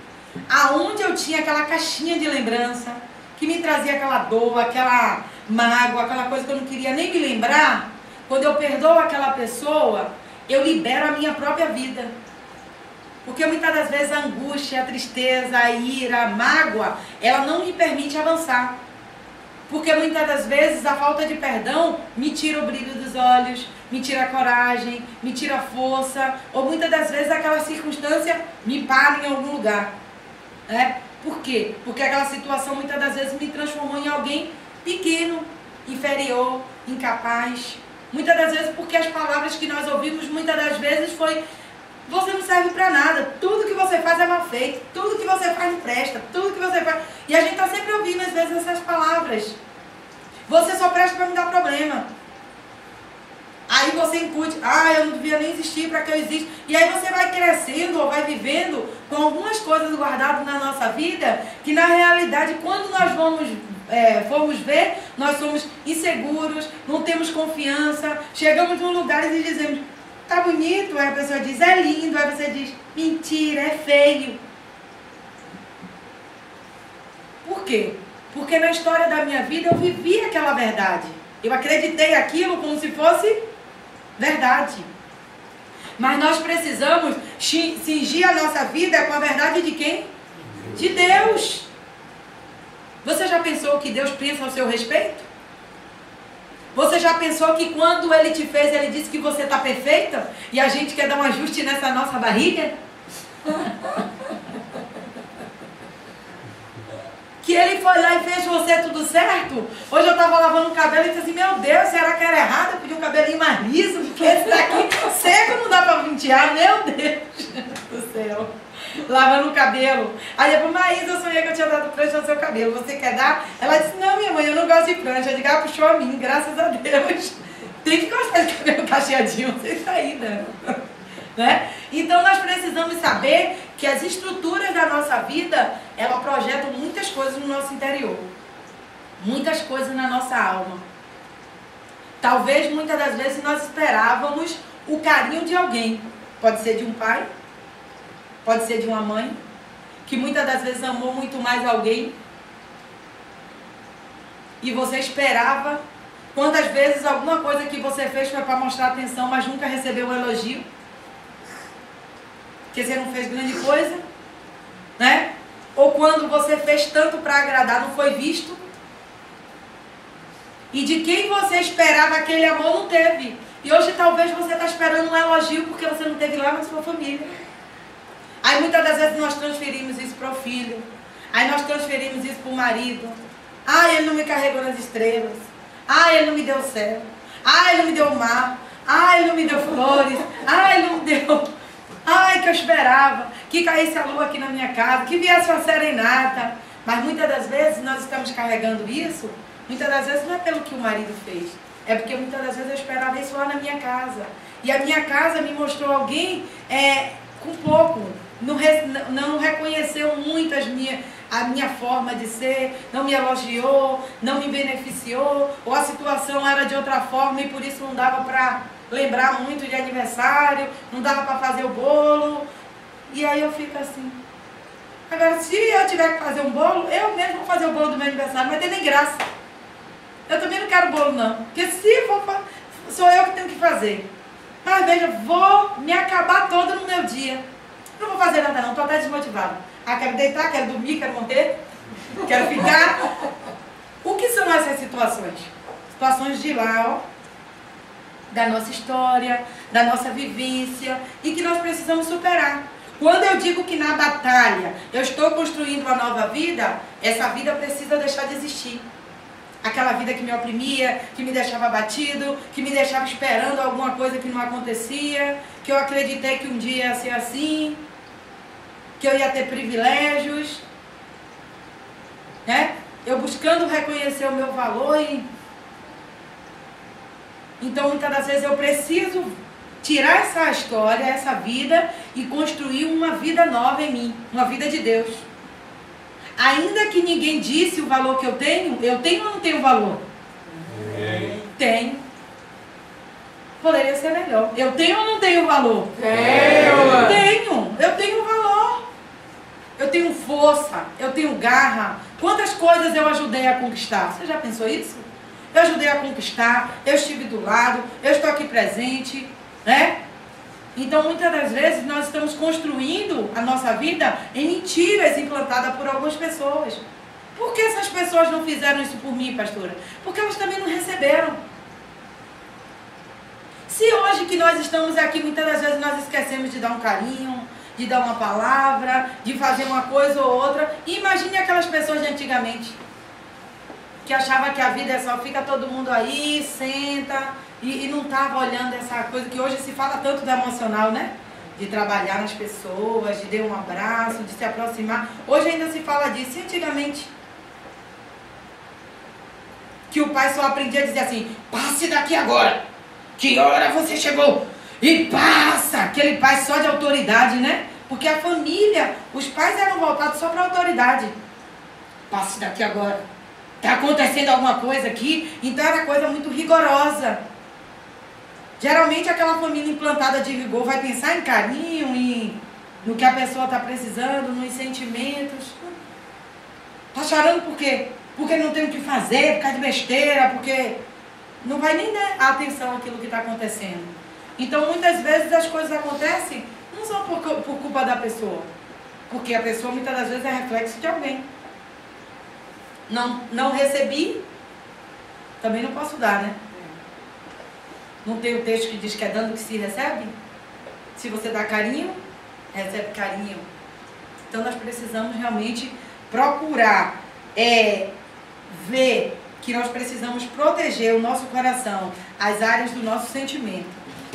aonde eu tinha aquela caixinha de lembrança, que me trazia aquela dor, aquela mágoa, aquela coisa que eu não queria nem me lembrar, quando eu perdoo aquela pessoa, eu libero a minha própria vida. Porque muitas das vezes a angústia, a tristeza, a ira, a mágoa, ela não me permite avançar. Porque muitas das vezes a falta de perdão me tira o brilho dos olhos, me tira a coragem, me tira a força, ou muitas das vezes aquela circunstância me para em algum lugar. Né? Por quê? Porque aquela situação muitas das vezes me transformou em alguém pequeno, inferior, incapaz. Muitas das vezes porque as palavras que nós ouvimos muitas das vezes foi: você não serve para nada, tudo que você faz é mal feito, tudo que você faz não presta, tudo que você faz... E a gente está sempre ouvindo às vezes essas palavras. Você só presta para me dar problema. Aí você incute, eu não devia nem existir, para que eu exista. E aí você vai crescendo ou vai vivendo com algumas coisas guardadas na nossa vida, que na realidade quando nós formos ver, nós somos inseguros, não temos confiança, chegamos num lugar e dizemos: tá bonito, aí a pessoa diz, é lindo, aí você diz, mentira, é feio. Por quê? Porque na história da minha vida eu vivi aquela verdade. Eu acreditei aquilo como se fosse verdade. Mas nós precisamos cingir a nossa vida com a verdade de quem? De Deus. Você já pensou que Deus pensa ao seu respeito? Você já pensou que quando Ele te fez, Ele disse que você está perfeita? E a gente quer dar um ajuste nessa nossa barriga? Que Ele foi lá e fez você tudo certo? Hoje eu estava lavando o cabelo e disse assim: meu Deus, será que era errado eu pedir um cabelinho mais liso? Porque esse daqui seco não dá para pentear, meu Deus do céu. Lavando o cabelo. Aí depois, Maísa, eu sonhei que eu tinha dado prancha no seu cabelo. Você quer dar? Ela disse: não, minha mãe, eu não gosto de prancha. Eu digo: puxou a mim, graças a Deus. Tem que gostar de cabelo cacheadinho, sem saída. Né? Então nós precisamos saber que as estruturas da nossa vida, elas projetam muitas coisas no nosso interior. Muitas coisas na nossa alma. Talvez muitas das vezes nós esperávamos o carinho de alguém. Pode ser de um pai, pode ser de uma mãe, que muitas das vezes amou muito mais alguém. E você esperava. Quantas vezes alguma coisa que você fez foi para mostrar atenção, mas nunca recebeu um elogio? Porque você não fez grande coisa, né? Ou quando você fez tanto para agradar, não foi visto. E de quem você esperava aquele amor, não teve. E hoje talvez você está esperando um elogio porque você não teve lá na sua família. Aí muitas das vezes nós transferimos isso para o filho. Aí nós transferimos isso para o marido. Ele não me carregou nas estrelas. Ele não me deu o céu. Ele não me deu o mar. Ele não me deu flores. Ele não me deu... que eu esperava que caísse a lua aqui na minha casa, que viesse uma serenata. Mas muitas das vezes nós estamos carregando isso, muitas das vezes não é pelo que o marido fez, é porque muitas das vezes eu esperava isso lá na minha casa. E a minha casa me mostrou alguém com pouco. Não reconheceu muito a minha forma de ser, não me elogiou, não me beneficiou, ou a situação era de outra forma e por isso não dava para lembrar muito de aniversário, não dava para fazer o bolo. E aí eu fico assim. Agora, se eu tiver que fazer um bolo, eu mesmo vou fazer o bolo do meu aniversário, não vai ter nem graça. Eu também não quero bolo não, porque se for, sou eu que tenho que fazer. Mas veja, vou me acabar toda no meu dia. Não vou fazer nada não, estou até desmotivada. Quero deitar, quero dormir, quero morrer, quero ficar. O que são essas situações? Situações de lá, ó, da nossa história, da nossa vivência e que nós precisamos superar. Quando eu digo que na batalha eu estou construindo uma nova vida, essa vida precisa deixar de existir. Aquela vida que me oprimia, que me deixava abatido, que me deixava esperando alguma coisa que não acontecia, que eu acreditei que um dia ia ser assim, que eu ia ter privilégios, né? Eu buscando reconhecer o meu valor e... Então, muitas das vezes eu preciso tirar essa história, essa vida e construir uma vida nova em mim, uma vida de Deus. Ainda que ninguém disse o valor que eu tenho ou não tenho valor? Tenho. Poderia ser melhor. Eu tenho ou não tenho valor? Tenho. Eu tenho valor. Eu tenho força, eu tenho garra. Quantas coisas eu ajudei a conquistar? Você já pensou isso? Eu ajudei a conquistar, eu estive do lado, eu estou aqui presente, né? Então, muitas das vezes, nós estamos construindo a nossa vida em mentiras implantadas por algumas pessoas. Por que essas pessoas não fizeram isso por mim, pastora? Porque elas também não receberam. Se hoje que nós estamos aqui, muitas das vezes nós esquecemos de dar um carinho, de dar uma palavra, de fazer uma coisa ou outra, imagine aquelas pessoas de antigamente, que achavam que a vida é só, fica todo mundo aí, senta... E não estava olhando essa coisa que hoje se fala tanto do emocional, né? De trabalhar nas pessoas, de dar um abraço, de se aproximar. Hoje ainda se fala disso. E antigamente? Que o pai só aprendia a dizer assim, passe daqui agora. Que hora você chegou? E passa! Aquele pai só de autoridade, né? Porque a família, os pais eram voltados só para a autoridade. Passe daqui agora. Está acontecendo alguma coisa aqui? Então era coisa muito rigorosa. Geralmente aquela família implantada de rigor vai pensar em carinho, no que a pessoa está precisando, nos sentimentos. Está chorando por quê? Porque não tem o que fazer, por causa de besteira, porque não vai nem dar atenção àquilo que está acontecendo. Então muitas vezes as coisas acontecem não só por culpa da pessoa, porque a pessoa muitas das vezes é reflexo de alguém. Não recebi, também não posso dar, né? Não tem o texto que diz que é dando que se recebe? Se você dá carinho, recebe carinho. Então nós precisamos realmente procurar ver que nós precisamos proteger o nosso coração, as áreas do nosso sentimento.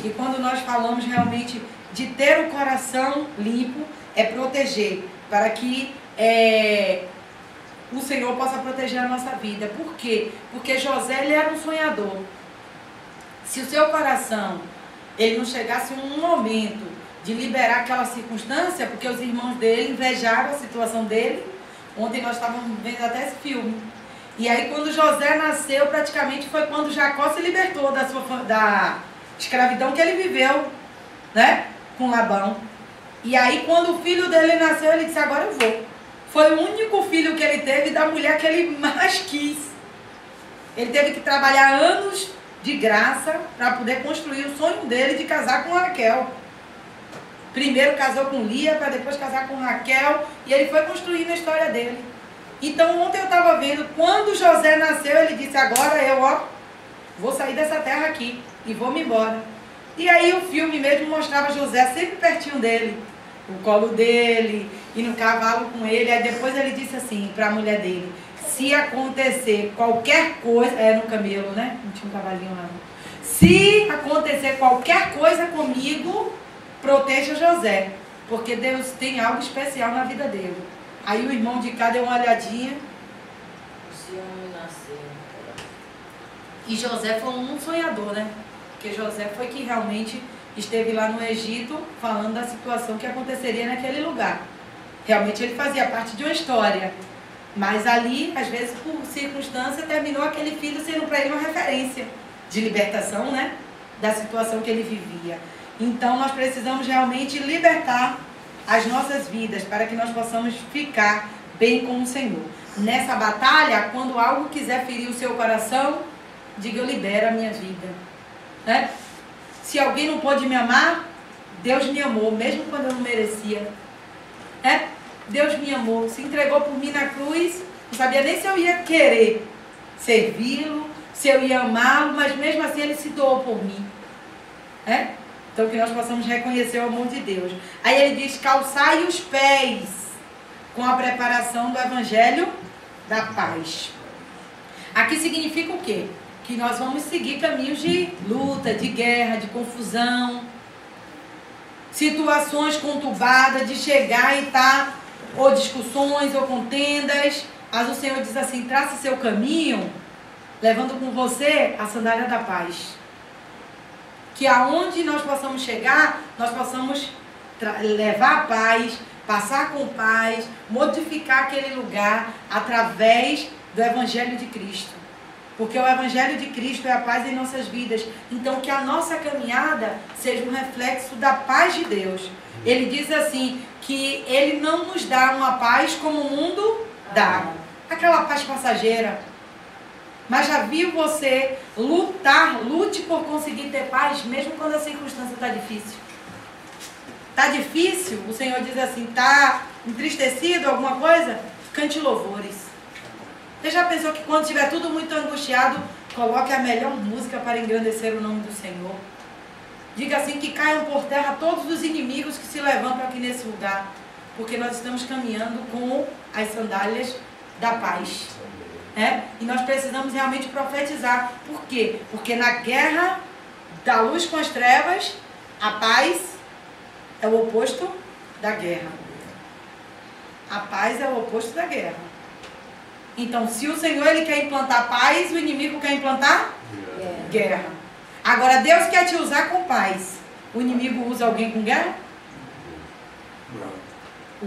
E quando nós falamos realmente de ter o coração limpo, é proteger, para que o Senhor possa proteger a nossa vida. Por quê? Porque José, ele era um sonhador. Se o seu coração, ele não chegasse um momento de liberar aquela circunstância, porque os irmãos dele invejaram a situação dele. Ontem nós estávamos vendo até esse filme. E aí quando José nasceu, praticamente foi quando Jacó se libertou da escravidão que ele viveu, né? Com Labão. E aí quando o filho dele nasceu, ele disse, agora eu vou. Foi o único filho que ele teve da mulher que ele mais quis. Ele teve que trabalhar anos de graça para poder construir o sonho dele de casar com Raquel. Primeiro casou com Lia, para depois casar com Raquel, e ele foi construindo a história dele. Então ontem eu estava vendo, quando José nasceu, ele disse, agora eu vou sair dessa terra aqui e vou me embora. E aí o filme mesmo mostrava José sempre pertinho dele, no colo dele, e no cavalo com ele. Aí depois ele disse assim para a mulher dele, se acontecer qualquer coisa, no camelo, né? Não tinha um cavalinho lá. Se acontecer qualquer coisa comigo, proteja José, porque Deus tem algo especial na vida dele. Aí o irmão de cá deu uma olhadinha. Esse homem nasceu. E José foi um sonhador, né? Porque José foi que realmente esteve lá no Egito falando da situação que aconteceria naquele lugar. Realmente ele fazia parte de uma história, mas ali, às vezes por circunstância, terminou aquele filho sendo para ele uma referência de libertação, né, da situação que ele vivia. Então nós precisamos realmente libertar as nossas vidas para que nós possamos ficar bem com o Senhor. Nessa batalha, quando algo quiser ferir o seu coração, diga: eu libero a minha vida, né? Se alguém não pôde me amar, Deus me amou, mesmo quando eu não merecia, né? Deus me amou, se entregou por mim na cruz, não sabia nem se eu ia querer servi-lo, se eu ia amá-lo, mas mesmo assim ele se doou por mim, né? Então que nós possamos reconhecer o amor de Deus. Aí ele diz: calçai os pés com a preparação do Evangelho da paz. Aqui significa o quê? Que nós vamos seguir caminhos de luta, de guerra, de confusão, situações conturbadas, de chegar e estar, ou discussões, ou contendas. Mas o Senhor diz assim: traça seu caminho, levando com você a sandália da paz. Que aonde nós possamos chegar, nós possamos levar a paz, passar com paz, modificar aquele lugar através do Evangelho de Cristo. Porque o Evangelho de Cristo é a paz em nossas vidas. Então que a nossa caminhada seja um reflexo da paz de Deus. Ele diz assim, que Ele não nos dá uma paz como o mundo dá. Aquela paz passageira. Mas já viu você lute por conseguir ter paz, mesmo quando a circunstância está difícil? Está difícil? O Senhor diz assim: está entristecido alguma coisa? Cante louvores. Você já pensou que quando estiver tudo muito angustiado, coloque a melhor música para engrandecer o nome do Senhor? Diga assim: que caiam por terra todos os inimigos que se levantam aqui nesse lugar, porque nós estamos caminhando com as sandálias da paz. E nós precisamos realmente profetizar. Por quê? Porque na guerra da luz com as trevas, a paz é o oposto da guerra. A paz é o oposto da guerra. Então, se o Senhor ele quer implantar paz, o inimigo quer implantar guerra. Agora, Deus quer te usar com paz. O inimigo usa alguém com guerra?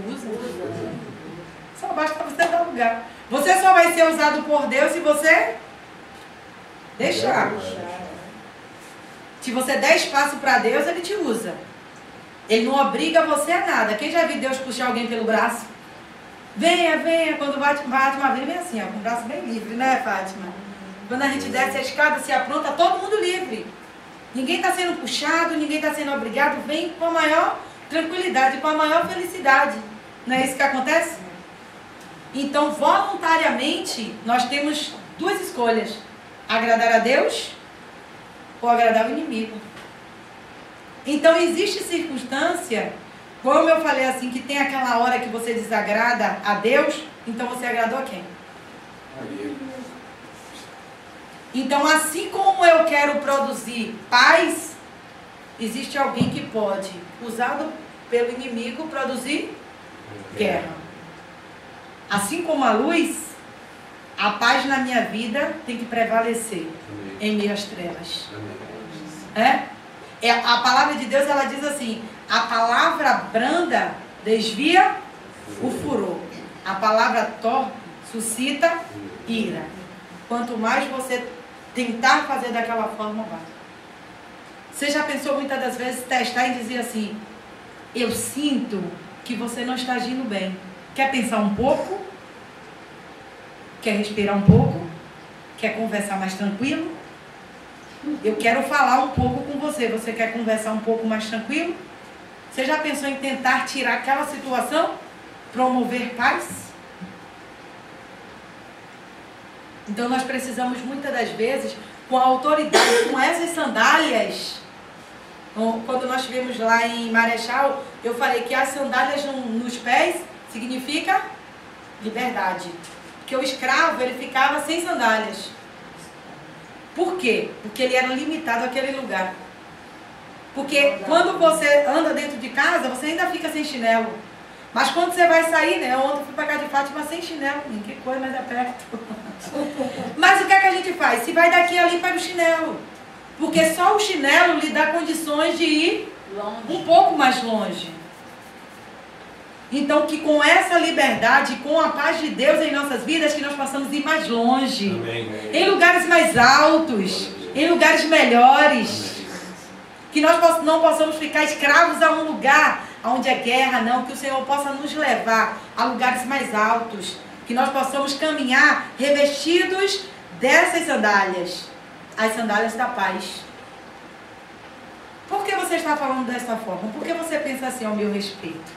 Usa. Só basta você dar lugar. Você só vai ser usado por Deus se você deixar. Se você der espaço para Deus, Ele te usa. Ele não obriga você a nada. Quem já viu Deus puxar alguém pelo braço? Venha, venha. Quando Fátima vem, vem assim, ó, com o braço bem livre, né, Fátima? Quando a gente desce a escada, se apronta, todo mundo livre. Ninguém está sendo puxado, ninguém está sendo obrigado. Vem com a maior tranquilidade, com a maior felicidade. Não é isso que acontece? Então, voluntariamente, nós temos duas escolhas: agradar a Deus ou agradar o inimigo. Então, existe circunstância, como eu falei assim, que tem aquela hora que você desagrada a Deus, então você agradou a quem? Então, assim como eu quero produzir paz, existe alguém que pode, usado pelo inimigo, produzir guerra. Assim como a luz, a paz na minha vida tem que prevalecer em meio às trevas. A palavra de Deus, ela diz assim: a palavra branda desvia o furor, a palavra torpe suscita ira. Quanto mais você tentar fazer daquela forma, vai. Você já pensou muitas das vezes testar e dizer assim: eu sinto que você não está agindo bem. Quer pensar um pouco? Quer respirar um pouco? Quer conversar mais tranquilo? Eu quero falar um pouco com você. Você quer conversar um pouco mais tranquilo? Você já pensou em tentar tirar aquela situação? Promover paz? Então nós precisamos muitas das vezes, com a autoridade, com essas sandálias. Quando nós estivemos lá em Marechal, eu falei que as sandálias nos pés significa liberdade. Porque o escravo, ele ficava sem sandálias. Por quê? Porque ele era limitado àquele lugar. Porque quando você anda dentro de casa, você ainda fica sem chinelo. Mas quando você vai sair, né? Ontem eu fui para casa de Fátima sem chinelo. Que coisa mais é perto. Mas o que é que a gente faz? Se vai daqui ali, pega o chinelo. Porque só o chinelo lhe dá condições de ir Longe. um pouco mais longe. Então, que com essa liberdade, com a paz de Deus em nossas vidas, que nós possamos ir mais longe. Amém. Em lugares mais altos, em lugares melhores. Que nós não possamos ficar escravos a um lugar onde é guerra, não. Que o Senhor possa nos levar a lugares mais altos. Que nós possamos caminhar revestidos dessas sandálias. As sandálias da paz. Por que você está falando dessa forma? Por que você pensa assim ao meu respeito?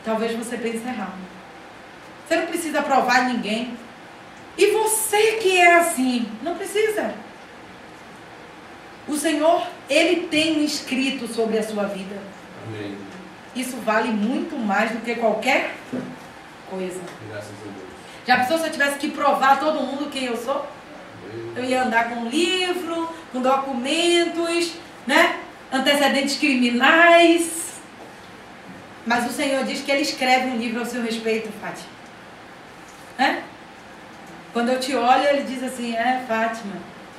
Talvez você pense errado. Você não precisa provar ninguém. E você que é assim, não precisa. O Senhor, Ele tem um escrito sobre a sua vida. Amém. Isso vale muito mais do que qualquer coisa. Graças a Deus. Já pensou se eu tivesse que provar a todo mundo quem eu sou? Eu ia andar com um livro, com documentos, né? Antecedentes criminais. Mas o Senhor diz que Ele escreve um livro ao seu respeito, Fátima. Né? Quando eu te olho, Ele diz assim, Fátima,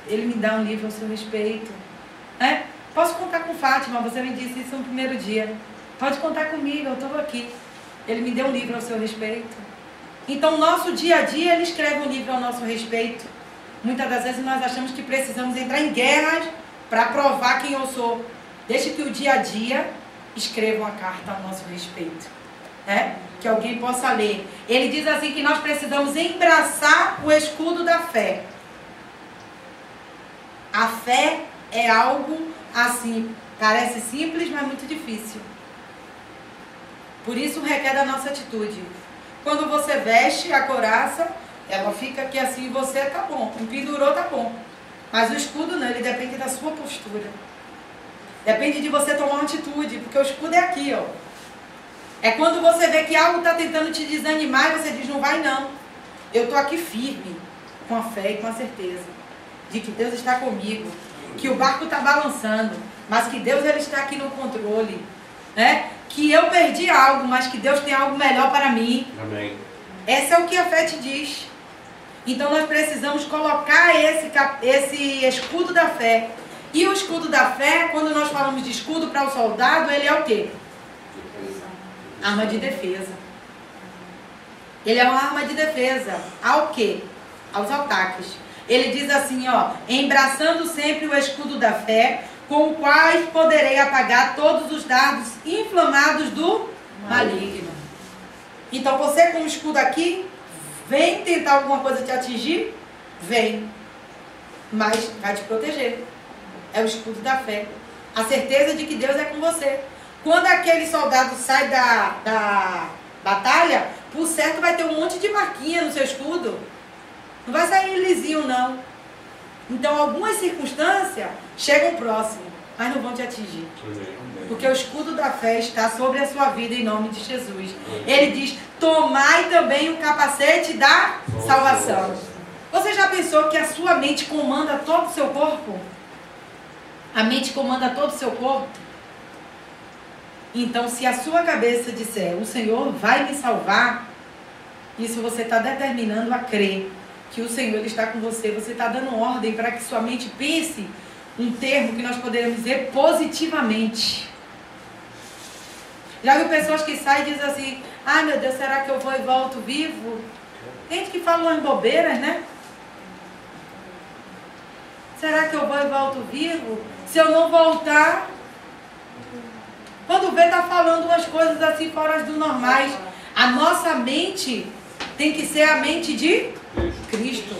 Ele me dá um livro ao seu respeito. Posso contar com Fátima, você me disse isso no primeiro dia. Pode contar comigo, eu estou aqui. Ele me deu um livro ao seu respeito. Então, nosso dia a dia, Ele escreve um livro ao nosso respeito. Muitas das vezes nós achamos que precisamos entrar em guerras para provar quem eu sou. Deixe que o dia a dia escreva uma carta ao nosso respeito. Que alguém possa ler. Ele diz assim que nós precisamos embraçar o escudo da fé. A fé é algo assim, parece simples, mas muito difícil. Por isso requer da nossa atitude. Quando você veste a couraça, ela fica aqui assim, você tá bom. Pendurou, tá bom. Mas o escudo não, ele depende da sua postura. Depende de você tomar uma atitude, porque o escudo é aqui, ó. É quando você vê que algo está tentando te desanimar e você diz, não vai não. Eu estou aqui firme, com a fé e com a certeza de que Deus está comigo, que o barco está balançando, mas que Deus ele está aqui no controle, né? Que eu perdi algo, mas que Deus tem algo melhor para mim. Amém. Esse é o que a fé te diz. Então nós precisamos colocar esse escudo da fé. E o escudo da fé, quando nós falamos de escudo para o soldado, ele é o quê? Arma de defesa. Ele é uma arma de defesa. Ao quê? Aos ataques. Ele diz assim, ó, embraçando sempre o escudo da fé, com o qual poderei apagar todos os dardos inflamados do maligno. Então você com o escudo aqui, vem tentar alguma coisa te atingir? Vem. Mas vai te proteger. É o escudo da fé. A certeza de que Deus é com você. Quando aquele soldado sai da batalha, por certo vai ter um monte de marquinha no seu escudo. Não vai sair lisinho, não. Então, algumas circunstâncias chegam próximo, mas não vão te atingir. Porque o escudo da fé está sobre a sua vida em nome de Jesus. Ele diz, tomai também o capacete da salvação. Você já pensou que a sua mente comanda todo o seu corpo? A mente comanda todo o seu corpo? Então, se a sua cabeça disser, o Senhor vai me salvar, isso você está determinando a crer que o Senhor está com você. Você está dando ordem para que sua mente pense um termo que nós poderíamos dizer positivamente. Já viu pessoas que saem e dizem assim, ah, meu Deus, será que eu vou e volto vivo? Tem gente que fala umas bobeiras, né? Será que eu vou e volto vivo? Se eu não voltar... Quando vê, está falando umas coisas assim fora do normais. A nossa mente tem que ser a mente de Cristo.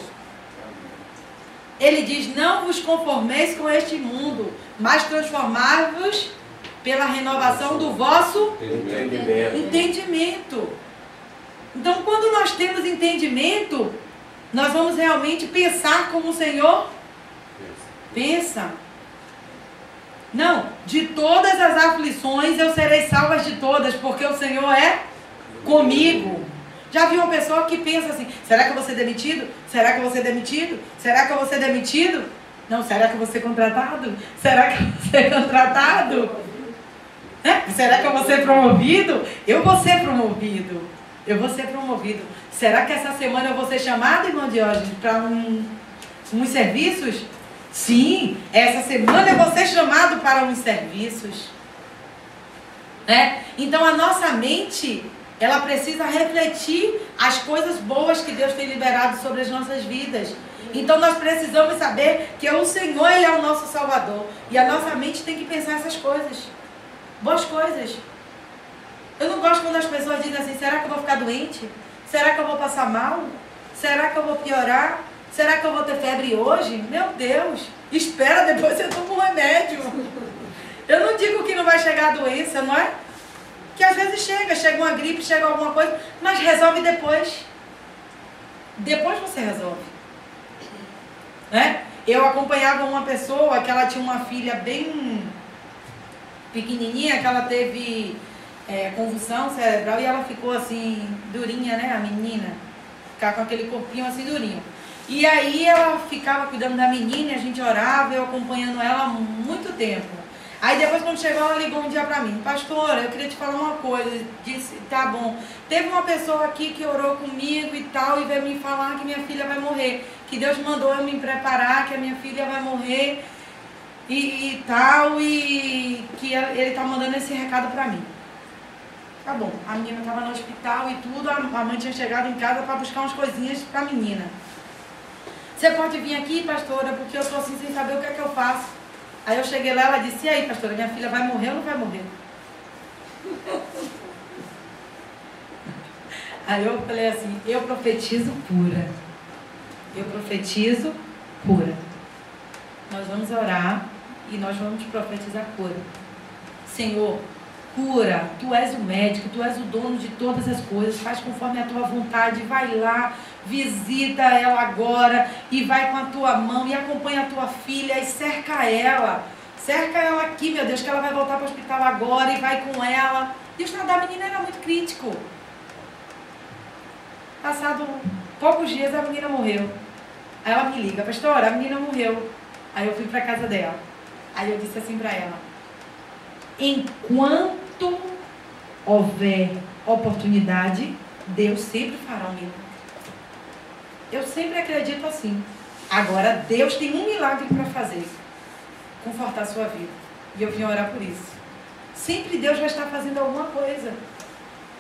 Ele diz, não vos conformeis com este mundo, mas transformai-vos pela renovação do vosso entendimento. Então, quando nós temos entendimento, nós vamos realmente pensar como o Senhor pensa. Não, de todas as aflições eu serei salva de todas, porque o Senhor é comigo. Já viu uma pessoa que pensa assim, será que eu vou ser demitido? Será que eu vou ser demitido? Será que eu vou ser demitido? Não, será que eu vou ser contratado? Será que eu vou ser contratado? Será que eu vou ser promovido? Eu vou ser promovido. Eu vou ser promovido. Será que essa semana eu vou ser chamado, irmão Diógenes, para uns serviços? Sim, essa semana é você chamado para uns serviços. Né? Então a nossa mente, ela precisa refletir as coisas boas que Deus tem liberado sobre as nossas vidas. Então nós precisamos saber que o Senhor, Ele é o nosso Salvador. E a nossa mente tem que pensar essas coisas. Boas coisas. Eu não gosto quando as pessoas dizem assim, será que eu vou ficar doente? Será que eu vou passar mal? Será que eu vou piorar? Será que eu vou ter febre hoje? Meu Deus, espera, depois você toma um remédio. Eu não digo que não vai chegar a doença, não é? Que às vezes chega uma gripe, chega alguma coisa, mas resolve depois. Depois você resolve. Né? Eu acompanhava uma pessoa que ela tinha uma filha bem pequenininha, que ela teve convulsão cerebral e ela ficou assim, durinha, né, a menina? Ficar com aquele corpinho assim, durinho. E aí ela ficava cuidando da menina, a gente orava, eu acompanhando ela há muito tempo. Aí depois quando chegou ela ligou um dia pra mim, pastora, eu queria te falar uma coisa. Disse, tá bom, teve uma pessoa aqui que orou comigo e tal, e veio me falar que minha filha vai morrer, que Deus mandou eu me preparar, que a minha filha vai morrer e tal, e que ele tá mandando esse recado pra mim. Tá bom, a menina estava no hospital e tudo, a mãe tinha chegado em casa para buscar umas coisinhas para a menina. Você pode vir aqui, pastora, porque eu estou assim sem saber o que é que eu faço. Aí eu cheguei lá, ela disse, e aí, pastora, minha filha vai morrer ou não vai morrer? Aí eu falei assim, eu profetizo cura. Eu profetizo cura. Nós vamos orar e nós vamos profetizar cura. Senhor, cura, tu és o médico, tu és o dono de todas as coisas, faz conforme a tua vontade, vai lá, visita ela agora e vai com a tua mão e acompanha a tua filha e cerca ela aqui, meu Deus, que ela vai voltar para o hospital agora e vai com ela. E o estado da menina era muito crítico. Passado poucos dias a menina morreu. Aí ela me liga, pastora, a menina morreu. Aí eu fui para casa dela. Aí eu disse assim para ela, enquanto houver oportunidade, Deus sempre fará um milagre. Eu sempre acredito assim. Agora, Deus tem um milagre para fazer. Confortar a sua vida. E eu vim orar por isso. Sempre Deus vai estar fazendo alguma coisa.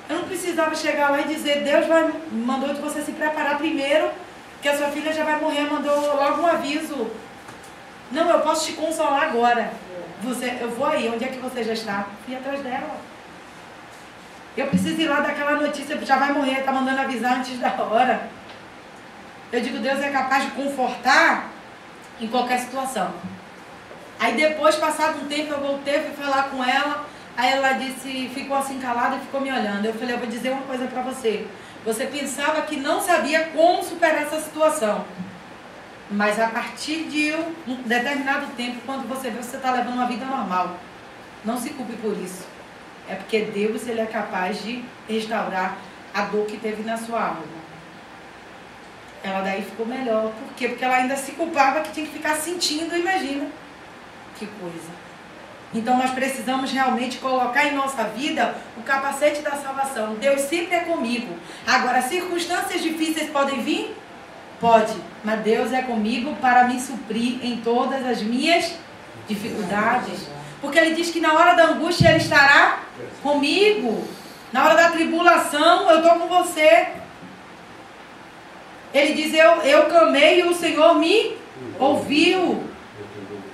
Eu não precisava chegar lá e dizer, Deus mandou você se preparar primeiro, que a sua filha já vai morrer, mandou logo um aviso. Não, eu posso te consolar agora. Eu vou aí, onde é que você já está? Fui atrás dela. Eu preciso ir lá daquela notícia, já vai morrer, está mandando avisar antes da hora. Eu digo, Deus é capaz de confortar em qualquer situação. Aí depois, passado um tempo, eu voltei, fui falar com ela. Aí ela disse, ficou assim calada e ficou me olhando. Eu falei, eu vou dizer uma coisa para você. Você pensava que não sabia como superar essa situação. Mas a partir de um determinado tempo, quando você vê que você está levando uma vida normal, não se culpe por isso. É porque Deus, Ele é capaz de restaurar a dor que teve na sua alma. Ela daí ficou melhor. Por quê? Porque ela ainda se culpava que tinha que ficar sentindo, imagina. Que coisa. Então nós precisamos realmente colocar em nossa vida o capacete da salvação. Deus sempre é comigo. Agora, circunstâncias difíceis podem vir? Pode, mas Deus é comigo para me suprir em todas as minhas dificuldades. Porque Ele diz que na hora da angústia Ele estará comigo. Na hora da tribulação eu estou com você. Ele diz, eu clamei e o Senhor me ouviu.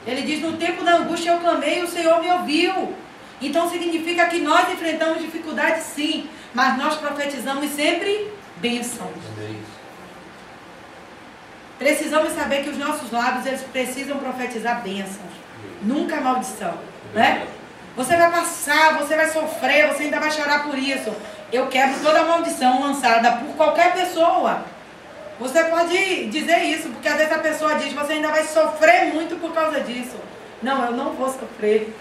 Ele diz, no tempo da angústia eu clamei e o Senhor me ouviu. Então significa que nós enfrentamos dificuldades sim, mas nós profetizamos sempre bênçãos. Precisamos saber que os nossos lábios, eles precisam profetizar bênçãos, nunca maldição, né? Você vai passar, você vai sofrer, você ainda vai chorar por isso. Eu quebro toda maldição lançada por qualquer pessoa. Você pode dizer isso, porque às vezes a pessoa diz, você ainda vai sofrer muito por causa disso. Não, eu não vou sofrer.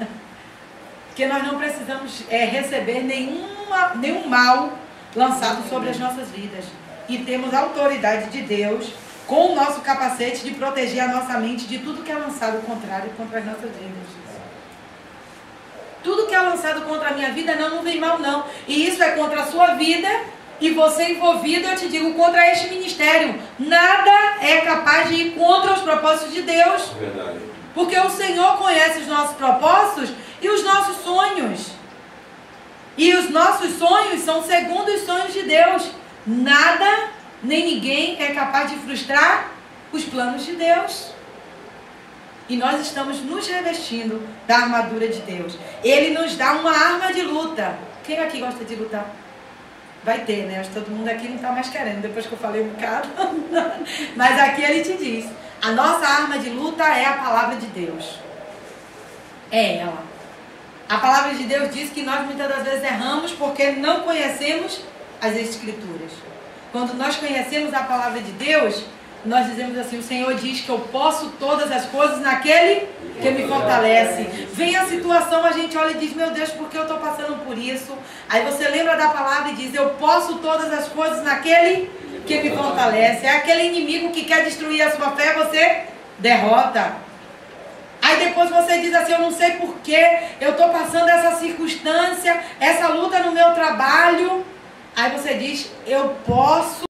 Porque nós não precisamos receber nenhum mal lançado sobre as nossas vidas. E temos a autoridade de Deus, com o nosso capacete, de proteger a nossa mente de tudo que é lançado contrário contra as nossas vidas. Tudo que é lançado contra a minha vida não vem mal não. E isso é contra a sua vida e você envolvido, eu te digo, contra este ministério. Nada é capaz de ir contra os propósitos de Deus. Verdade. Porque o Senhor conhece os nossos propósitos e os nossos sonhos. E os nossos sonhos são segundo os sonhos de Deus. Nada, nem ninguém é capaz de frustrar os planos de Deus. E nós estamos nos revestindo da armadura de Deus. Ele nos dá uma arma de luta. Quem aqui gosta de lutar? Vai ter, né? Acho que todo mundo aqui não está mais querendo, depois que eu falei um bocado. Mas aqui ele te diz, a nossa arma de luta é a palavra de Deus. É ela. A palavra de Deus diz que nós muitas das vezes erramos porque não conhecemos as Escrituras. Quando nós conhecemos a palavra de Deus, nós dizemos assim, o Senhor diz que eu posso todas as coisas naquele que me fortalece. Vem a situação, a gente olha e diz, meu Deus, por que eu estou passando por isso? Aí você lembra da palavra e diz, eu posso todas as coisas naquele que me fortalece. É aquele inimigo que quer destruir a sua fé, você derrota. Aí depois você diz assim, eu não sei por que eu estou passando essa circunstância, essa luta no meu trabalho. Aí você diz, eu posso